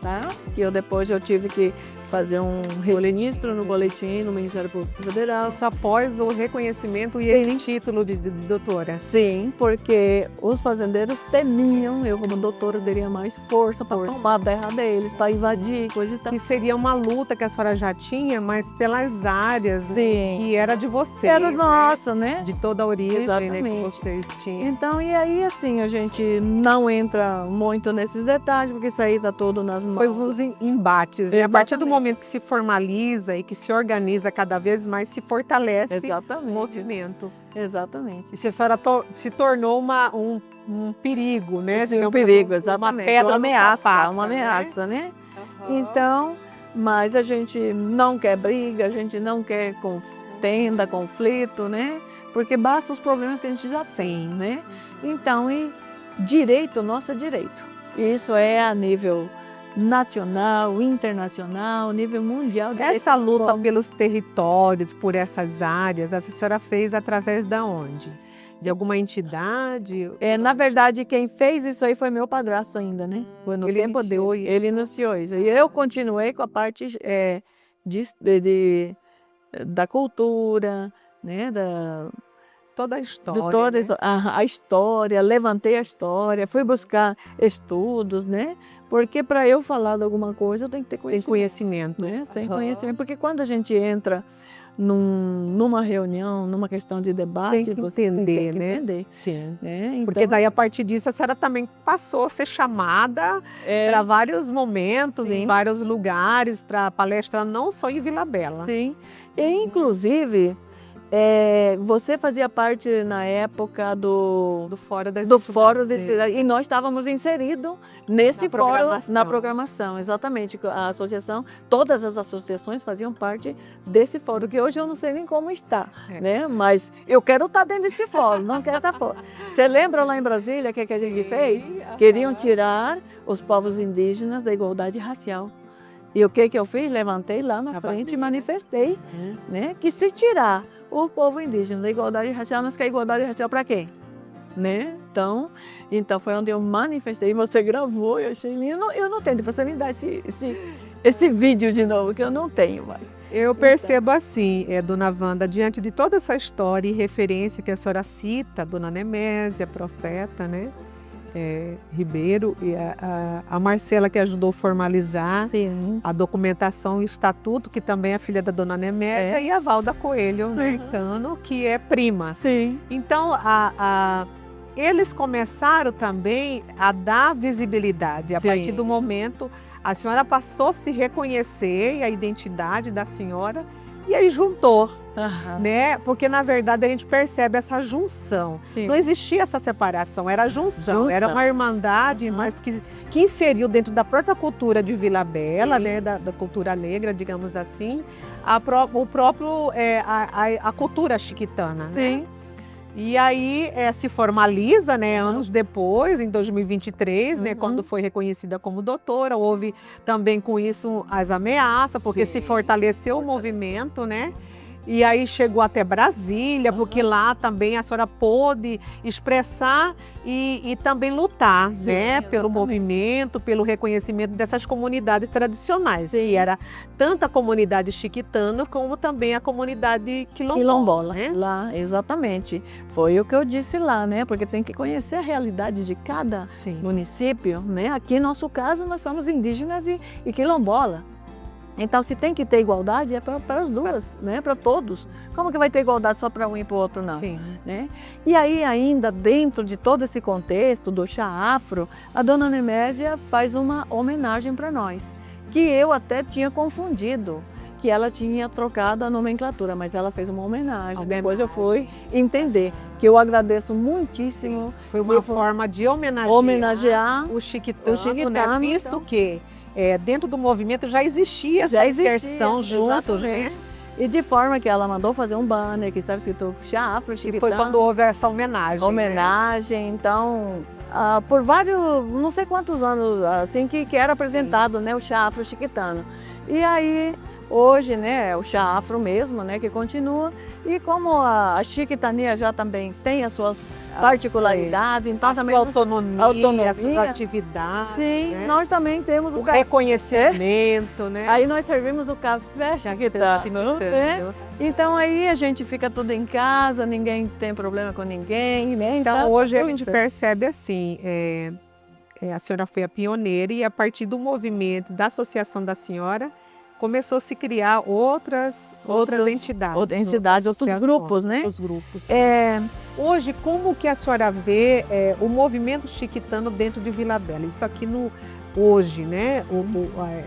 [SPEAKER 2] tá? Que eu tive que fazer um registro no boletim no Ministério Público Federal.
[SPEAKER 1] Isso após o reconhecimento e esse título de doutora.
[SPEAKER 2] Sim, porque os fazendeiros temiam, eu como doutora teria mais força para tomar a terra deles, para invadir, coisa e tal.
[SPEAKER 1] Que seria uma luta que a senhora já tinha, mas pelas áreas.
[SPEAKER 2] Sim.
[SPEAKER 1] Que era de vocês.
[SPEAKER 2] Era nossa, né?
[SPEAKER 1] De toda a origem,
[SPEAKER 2] exatamente,
[SPEAKER 1] né, que vocês tinham.
[SPEAKER 2] Então, e aí assim, a gente não entra muito nesses detalhes, porque isso aí está tudo nas mãos.
[SPEAKER 1] Foi os embates, né? A partir do momento que se formaliza e que se organiza cada vez mais, se fortalece o movimento.
[SPEAKER 2] Exatamente.
[SPEAKER 1] E a senhora se tornou um perigo, né?
[SPEAKER 2] Sim, um perigo, exatamente.
[SPEAKER 1] Uma pedra,
[SPEAKER 2] uma ameaça, né?
[SPEAKER 1] Uhum.
[SPEAKER 2] Então, mas a gente não quer briga, a gente não quer contenda, conflito, né? Porque basta os problemas que a gente já tem, né? Então, e direito, nosso é direito. Isso é a nível nacional, internacional, nível mundial.
[SPEAKER 1] Essa luta pelos territórios, por essas áreas, a senhora fez através da onde? De alguma entidade?
[SPEAKER 2] Na verdade, quem fez isso aí foi meu padrasto ainda, né? Foi no tempo dele. Ele iniciou isso. E eu continuei com a parte da cultura, né?
[SPEAKER 1] Toda a história.
[SPEAKER 2] A história, levantei a história, fui buscar estudos, né? Porque para eu falar de alguma coisa, eu tenho que ter conhecimento. Né? Sem conhecimento. Porque quando a gente entra numa reunião, numa questão de debate,
[SPEAKER 1] tem que
[SPEAKER 2] você
[SPEAKER 1] entender,
[SPEAKER 2] tem que
[SPEAKER 1] né?
[SPEAKER 2] entender.
[SPEAKER 1] Sim.
[SPEAKER 2] Então,
[SPEAKER 1] porque daí, a partir disso, a senhora também passou a ser chamada para vários momentos, em vários lugares, para palestrar, não só em Vila Bela.
[SPEAKER 2] Sim. E, inclusive, você fazia parte na época do Fórum das Cidades, e nós estávamos inseridos nesse fórum, na programação, exatamente. A associação, todas as associações faziam parte desse fórum, que hoje eu não sei nem como está, né? Mas eu quero estar dentro desse fórum, não quero estar fora. Você lembra lá em Brasília o que a gente fez? Queriam tirar os povos indígenas da igualdade racial. E o que eu fiz? Levantei lá na frente e manifestei, né? Que se tirar o povo indígena da igualdade racial, nós queremos igualdade racial para quem? Né? Então foi onde eu manifestei, você gravou, eu achei lindo. Eu não tenho, você me dá esse vídeo de novo, que eu não tenho mais.
[SPEAKER 1] Eu percebo assim, dona Wanda, diante de toda essa história e referência que a senhora cita, dona Nemésia, profeta, né? Ribeiro, e a Marcela, que ajudou a formalizar a documentação e o estatuto, que também é filha da dona Nemésia, e a Valda Coelho, americano, que é prima.
[SPEAKER 2] Sim.
[SPEAKER 1] Então, eles começaram também a dar visibilidade. A partir do momento, a senhora passou a se reconhecer, a identidade da senhora, e aí juntou. Né? Porque, na verdade, a gente percebe essa junção. Sim. Não existia essa separação, era junção. Era uma irmandade, mas que inseriu dentro da própria cultura de Vila Bela, né? da cultura negra, digamos assim, a cultura chiquitana.
[SPEAKER 2] Sim.
[SPEAKER 1] Né? E aí se formaliza, né, anos depois, em 2023, né, quando foi reconhecida como doutora. Houve também com isso as ameaças, porque se fortaleceu o movimento, né? E aí chegou até Brasília, porque lá também a senhora pôde expressar e também lutar, né, pelo movimento, pelo reconhecimento dessas comunidades tradicionais. E era tanto a comunidade chiquitana como também a comunidade quilombola. Né?
[SPEAKER 2] Lá, exatamente. Foi o que eu disse lá, né? Porque tem que conhecer a realidade de cada município, né? Aqui, no nosso caso, nós somos indígenas e quilombola. Então, se tem que ter igualdade, é para as duas, né? Para todos. Como que vai ter igualdade só para um e para o outro, não?
[SPEAKER 1] Sim.
[SPEAKER 2] Né? E aí, ainda dentro de todo esse contexto do chá afro, a dona Nemésia faz uma homenagem para nós, que eu até tinha confundido, que ela tinha trocado a nomenclatura, mas ela fez uma homenagem. Depois eu fui entender que eu agradeço muitíssimo.
[SPEAKER 1] Foi uma forma de homenagear o chiquitano, né? Visto que dentro do movimento já existia essa inserção juntos, né?
[SPEAKER 2] E de forma que ela mandou fazer um banner que estava escrito Chá Afro Chiquitano.
[SPEAKER 1] E foi quando houve essa homenagem.
[SPEAKER 2] Homenagem, né? Então, por vários, não sei quantos anos, assim, que era apresentado, né, o Chá Afro Chiquitano. E aí, hoje, né, o Chá Afro mesmo, né, que continua. E como a chiquitania já também tem as suas particularidades, então também
[SPEAKER 1] sua autonomia, a sua atividade.
[SPEAKER 2] Sim,
[SPEAKER 1] né?
[SPEAKER 2] Nós também temos
[SPEAKER 1] o reconhecimento, né?
[SPEAKER 2] Aí nós servimos o café chiquitano, né? Então aí a gente fica tudo em casa, ninguém tem problema com ninguém, né?
[SPEAKER 1] Então hoje a gente percebe assim, a senhora foi a pioneira e a partir do movimento da associação da senhora, começou a se criar outras entidades, outros grupos, né?
[SPEAKER 2] Os grupos.
[SPEAKER 1] Hoje, como que a senhora vê o movimento chiquitano dentro de Vila Bela? Isso aqui hoje, né?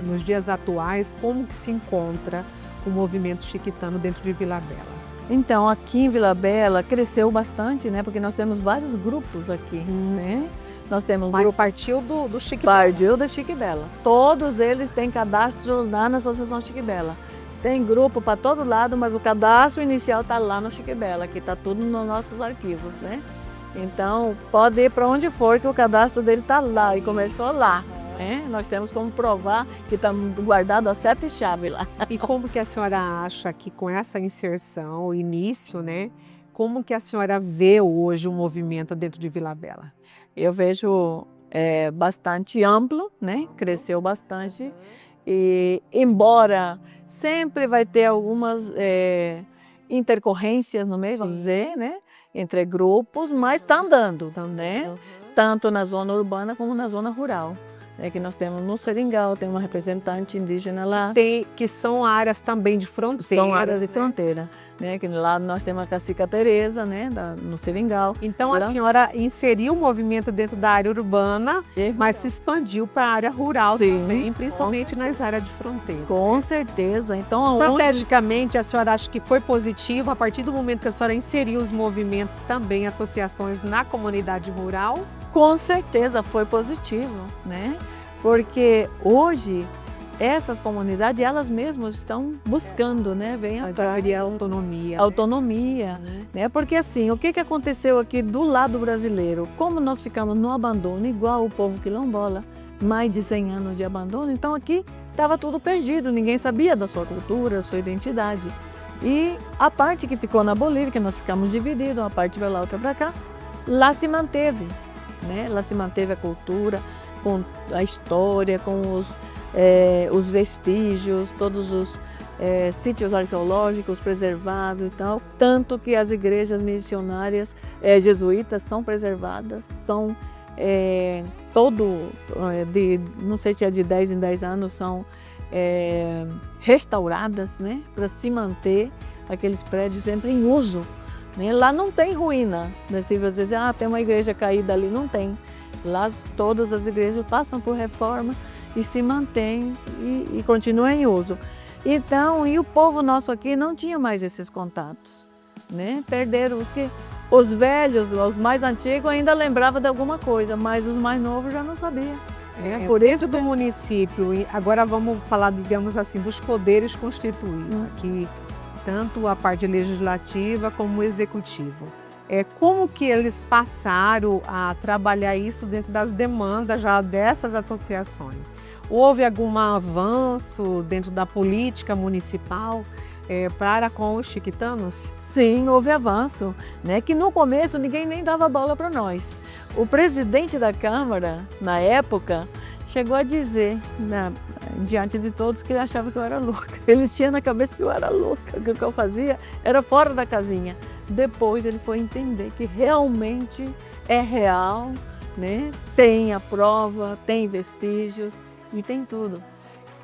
[SPEAKER 1] Nos dias atuais, como que se encontra o movimento chiquitano dentro de Vila Bela?
[SPEAKER 2] Então, aqui em Vila Bela cresceu bastante, né? Porque nós temos vários grupos aqui, né? Nós temos
[SPEAKER 1] Mas partiu do Chique Bela.
[SPEAKER 2] Partiu da Chique Bela. Todos eles têm cadastro lá na Associação Chique Bela. Tem grupo para todo lado, mas o cadastro inicial está lá no Chique Bela, que está tudo nos nossos arquivos, né? Então, pode ir para onde for que o cadastro dele está lá e começou lá. Né? Nós temos como provar que está guardado a 7 chaves lá.
[SPEAKER 1] E como que a senhora acha que com essa inserção, o início, né? Como que a senhora vê hoje o movimento dentro de Vila Bela?
[SPEAKER 2] Eu vejo bastante amplo, né? Cresceu bastante e embora sempre vai ter algumas intercorrências no meio, vamos dizer, né? Entre grupos, mas está andando, né? Tanto na zona urbana como na zona rural. Que nós temos no Seringal, tem uma representante indígena lá.
[SPEAKER 1] Que são áreas também de fronteira.
[SPEAKER 2] São áreas de fronteira. Né? Que lá nós temos a Cacica Tereza, né? No Seringal.
[SPEAKER 1] Então a senhora inseriu o movimento dentro da área urbana, mas se expandiu para a área rural também, principalmente nas áreas de fronteira.
[SPEAKER 2] Com certeza. Então,
[SPEAKER 1] estrategicamente, a senhora acha que foi positivo a partir do momento que a senhora inseriu os movimentos também, associações na comunidade rural?
[SPEAKER 2] Com certeza foi positivo, né? Porque hoje essas comunidades, elas mesmas estão buscando, né? Vem a
[SPEAKER 1] autonomia.
[SPEAKER 2] Autonomia, né? Porque assim, o que aconteceu aqui do lado brasileiro? Como nós ficamos no abandono, igual o povo quilombola, mais de 100 anos de abandono, então aqui estava tudo perdido, ninguém sabia da sua cultura, da sua identidade. E a parte que ficou na Bolívia, que nós ficamos divididos, uma parte para lá, outra para cá, lá se manteve. Né? Lá se manteve a cultura, com a história, com os vestígios, todos os sítios arqueológicos preservados e tal. Tanto que as igrejas missionárias jesuítas são preservadas, são não sei se é de 10 em 10 anos, são restauradas, né? Para se manter aqueles prédios sempre em uso. Lá não tem ruína, né? Se você dizer, tem uma igreja caída ali, não tem. Lá todas as igrejas passam por reforma e se mantêm e continuam em uso. Então, e o povo nosso aqui não tinha mais esses contatos, né? Perderam os velhos, os mais antigos ainda lembravam de alguma coisa, mas os mais novos já não sabiam.
[SPEAKER 1] Por isso do município, e agora vamos falar, digamos assim, dos poderes constituídos, que tanto a parte legislativa como o executivo. Como que eles passaram a trabalhar isso dentro das demandas já dessas associações? Houve algum avanço dentro da política municipal para com os chiquitanos?
[SPEAKER 2] Sim, houve avanço, né? Que no começo ninguém nem dava bola para nós. O presidente da Câmara, na época, chegou a dizer, diante de todos, que ele achava que eu era louca. Ele tinha na cabeça que eu era louca, que o que eu fazia era fora da casinha. Depois ele foi entender que realmente é real, né? Tem a prova, tem vestígios e tem tudo.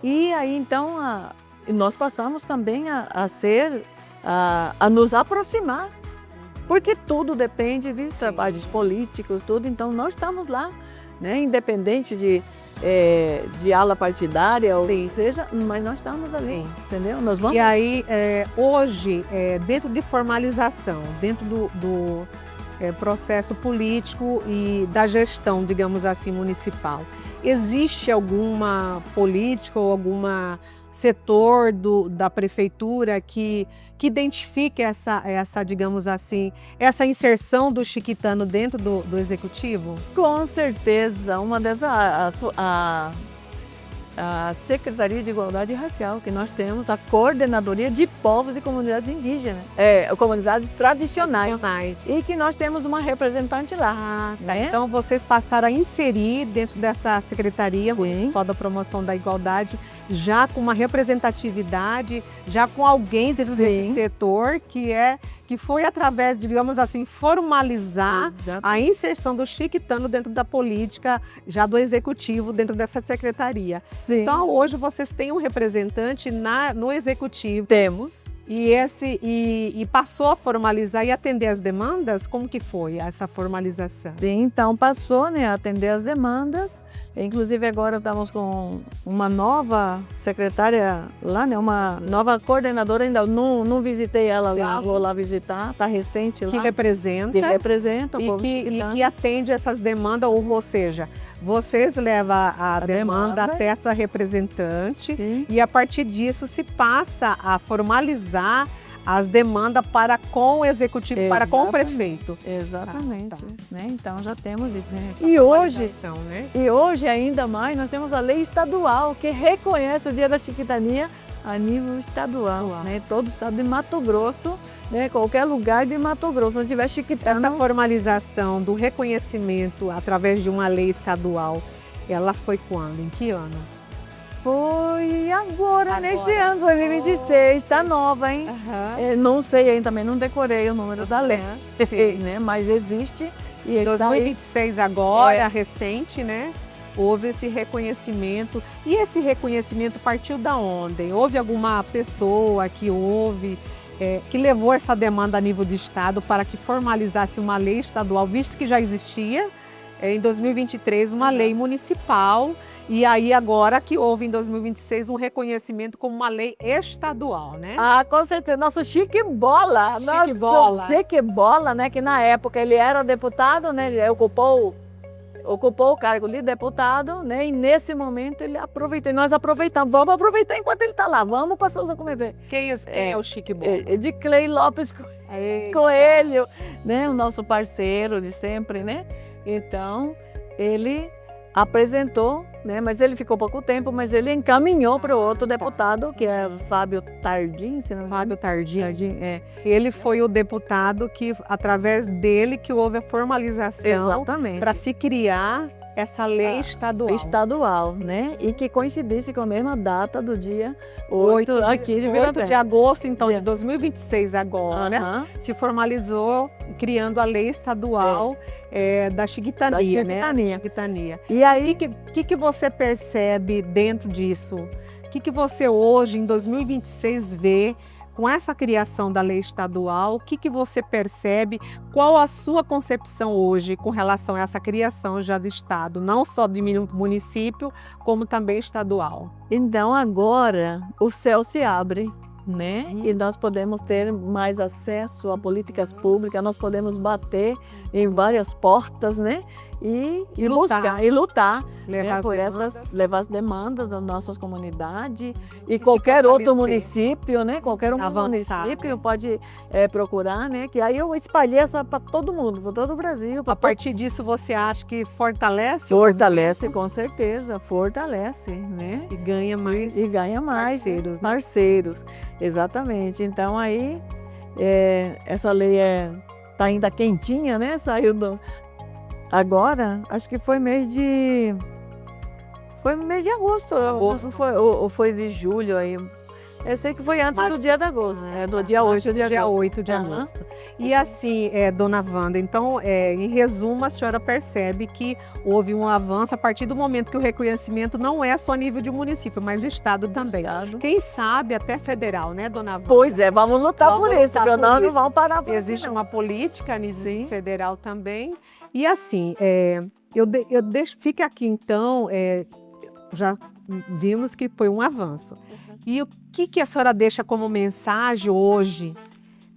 [SPEAKER 2] E aí então nós passamos também a nos aproximar, porque tudo depende de trabalhos políticos, tudo. Então nós estamos lá, né? Independente de ala partidária, ou seja, mas nós estamos ali, entendeu? Nós vamos...
[SPEAKER 1] E aí, hoje, dentro de formalização, dentro processo político e da gestão, digamos assim, municipal. Existe alguma política ou alguma setor da prefeitura que identifique essa, digamos assim, essa inserção do chiquitano dentro do executivo?
[SPEAKER 2] Com certeza, uma dessas, a Secretaria de Igualdade Racial, que nós temos, a Coordenadoria de Povos e Comunidades Indígenas, comunidades tradicionais, e que nós temos uma representante lá. Né?
[SPEAKER 1] Então, vocês passaram a inserir dentro dessa Secretaria Municipal da Promoção da Igualdade, já com uma representatividade, já com alguém desse setor que foi através, digamos assim, formalizar a inserção do chiquitano dentro da política, já do executivo, dentro dessa secretaria.
[SPEAKER 2] Sim.
[SPEAKER 1] Então, hoje vocês têm um representante no executivo.
[SPEAKER 2] Temos.
[SPEAKER 1] E passou a formalizar e atender as demandas? Como que foi essa formalização?
[SPEAKER 2] Sim, então passou, né, a atender as demandas. Inclusive agora estamos com uma nova secretária lá, né, uma nova coordenadora, ainda não visitei ela lá, vou lá visitar, está recente lá.
[SPEAKER 1] Que representa.
[SPEAKER 2] Que representa o povo
[SPEAKER 1] e que atende essas demandas, ou seja, vocês levam a demanda até essa representante. Sim. E a partir disso se passa a formalizar as demandas para com o executivo, para com o prefeito.
[SPEAKER 2] Exatamente. Né? Então já temos isso. Né? E hoje ainda mais nós temos a lei estadual que reconhece o Dia da Chiquitania a nível estadual. Né? Todo o estado de Mato Grosso, né? Qualquer lugar de Mato Grosso, onde tiver chiquitano.
[SPEAKER 1] Essa formalização do reconhecimento através de uma lei estadual, ela foi quando? Em que ano?
[SPEAKER 2] Foi agora, neste ano, 2026, está nova, hein? Não sei ainda, também não decorei o número da lei, né? Mas existe.
[SPEAKER 1] E 2026 agora, recente, né? Houve esse reconhecimento. E esse reconhecimento partiu da onde? Houve alguma pessoa que que levou essa demanda a nível de estado para que formalizasse uma lei estadual, visto que já existia em 2023 uma lei municipal, e aí agora que houve em 2026 um reconhecimento como uma lei estadual, né?
[SPEAKER 2] Ah, com certeza. Nosso Chique Bola. Chique Bola, né? Que na época ele era deputado, né? Ele ocupou o cargo de deputado, né? E nesse momento ele aproveitou. Nós aproveitamos. Vamos aproveitar enquanto ele está lá. Vamos para Souza Comer.
[SPEAKER 1] Quem é o Chique Bola?
[SPEAKER 2] De Clay Lopes Coelho, né? O nosso parceiro de sempre, né? Então, ele apresentou, né? Mas ele ficou pouco tempo, mas ele encaminhou para o outro deputado, que é Fábio Tardim, se não me engano.
[SPEAKER 1] Fábio Tardim. Ele foi o deputado que, através dele, que houve a formalização para se criar essa lei estadual.
[SPEAKER 2] Estadual, né? E que coincidisse com a mesma data do dia 8 aqui de Vila Velha.
[SPEAKER 1] 8 de agosto, então, de 2026 agora, se formalizou criando a lei estadual da chiquitania, né? Chiquitania.
[SPEAKER 2] E aí,
[SPEAKER 1] o que você percebe dentro disso? O que você hoje, em 2026, vê com essa criação da lei estadual? O que você percebe? Qual a sua concepção hoje com relação a essa criação já do Estado, não só do município, como também estadual?
[SPEAKER 2] Então agora o céu se abre, né? E nós podemos ter mais acesso a políticas públicas, nós podemos bater em várias portas, né? E lutar levar as demandas das nossas comunidades e qualquer outro município, né? Qualquer município pode procurar, né? Que aí eu espalhei essa para todo mundo, para todo o Brasil.
[SPEAKER 1] A partir disso, você acha que fortalece?
[SPEAKER 2] Fortalece, com certeza, fortalece, né?
[SPEAKER 1] E ganha mais.
[SPEAKER 2] Parceiros. Parceiros, exatamente. Então aí essa lei tá ainda quentinha, né? Saiu agora, acho que foi mês de agosto. Ou foi de julho aí. Eu sei que foi antes do dia de agosto, do dia 8 de agosto.
[SPEAKER 1] Dia 8 de agosto. E assim, dona Wanda, então, em resumo, a senhora percebe que houve um avanço a partir do momento que o reconhecimento não é só a nível de município, mas estado também. Quem sabe até federal, né, dona Wanda?
[SPEAKER 2] Pois é, vamos lutar por isso, porque nós não vamos parar por isso.
[SPEAKER 1] Existe uma política a nível federal também. E assim, fica aqui então, já vimos que foi um avanço. E o que a senhora deixa como mensagem hoje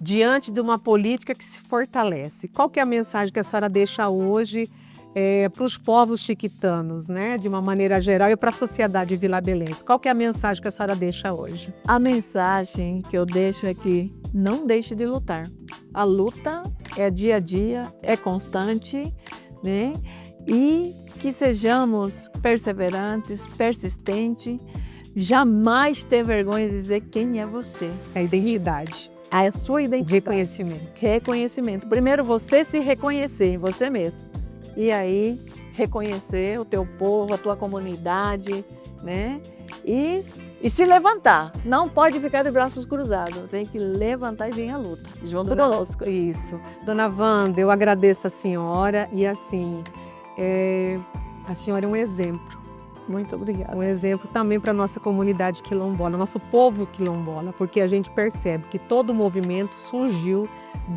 [SPEAKER 1] diante de uma política que se fortalece. Qual que é a mensagem que a senhora deixa hoje para os povos chiquitanos, né, de uma maneira geral, e para a sociedade vilabelense? Qual que é a mensagem que a senhora deixa hoje?
[SPEAKER 2] A mensagem que eu deixo é que não deixe de lutar. A luta é dia a dia, é constante, né? E que sejamos perseverantes, persistentes, jamais ter vergonha de dizer quem é você.
[SPEAKER 1] É a identidade.
[SPEAKER 2] A sua identidade.
[SPEAKER 1] Reconhecimento.
[SPEAKER 2] Reconhecimento. Primeiro você se reconhecer em você mesmo. E aí reconhecer o teu povo, a tua comunidade, né? E se levantar. Não pode ficar de braços cruzados. Tem que levantar e vir à luta. Junto conosco.
[SPEAKER 1] Isso. Dona Wanda, eu agradeço a senhora e assim, a senhora é um exemplo.
[SPEAKER 2] Muito obrigada.
[SPEAKER 1] Um exemplo também para a nossa comunidade quilombola, nosso povo quilombola, porque a gente percebe que todo o movimento surgiu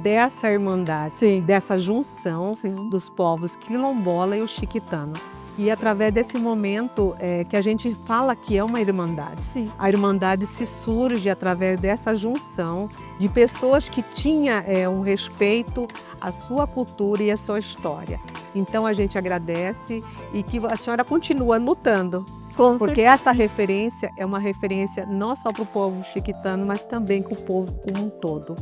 [SPEAKER 1] dessa irmandade,
[SPEAKER 2] Sim.
[SPEAKER 1] dessa junção,
[SPEAKER 2] Sim.
[SPEAKER 1] dos povos quilombola e o chiquitano. E através desse momento que a gente fala que é uma irmandade.
[SPEAKER 2] Sim.
[SPEAKER 1] A irmandade se surge através dessa junção de pessoas que tinham um respeito à sua cultura e à sua história. Então a gente agradece e que a senhora continua lutando. Porque essa referência é uma referência não só para o povo chiquitano, mas também para o povo como um todo.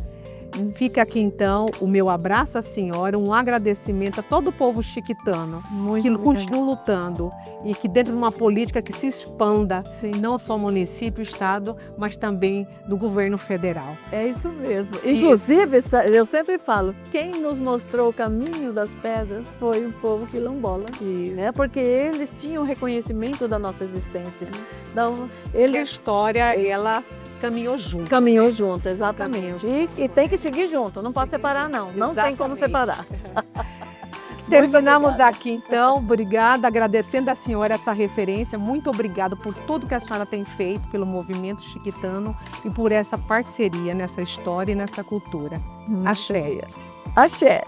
[SPEAKER 1] Fica aqui então o meu abraço à senhora, um agradecimento a todo o povo chiquitano que continua lutando e que dentro de uma política que se expanda, não só no município, estado, mas também no governo federal.
[SPEAKER 2] É isso mesmo. Inclusive, eu sempre falo, quem nos mostrou o caminho das pedras foi o povo quilombola. Né? Porque eles tinham reconhecimento da nossa existência. Então,
[SPEAKER 1] A história, ela caminhou junto.
[SPEAKER 2] Caminhou junto, exatamente. E tem que seguir junto, não pode separar não. Não tem como separar.
[SPEAKER 1] Terminamos aqui então, obrigada, agradecendo a senhora essa referência, muito obrigada por tudo que a senhora tem feito pelo movimento chiquitano e por essa parceria nessa história e nessa cultura. Axé.
[SPEAKER 2] Axé.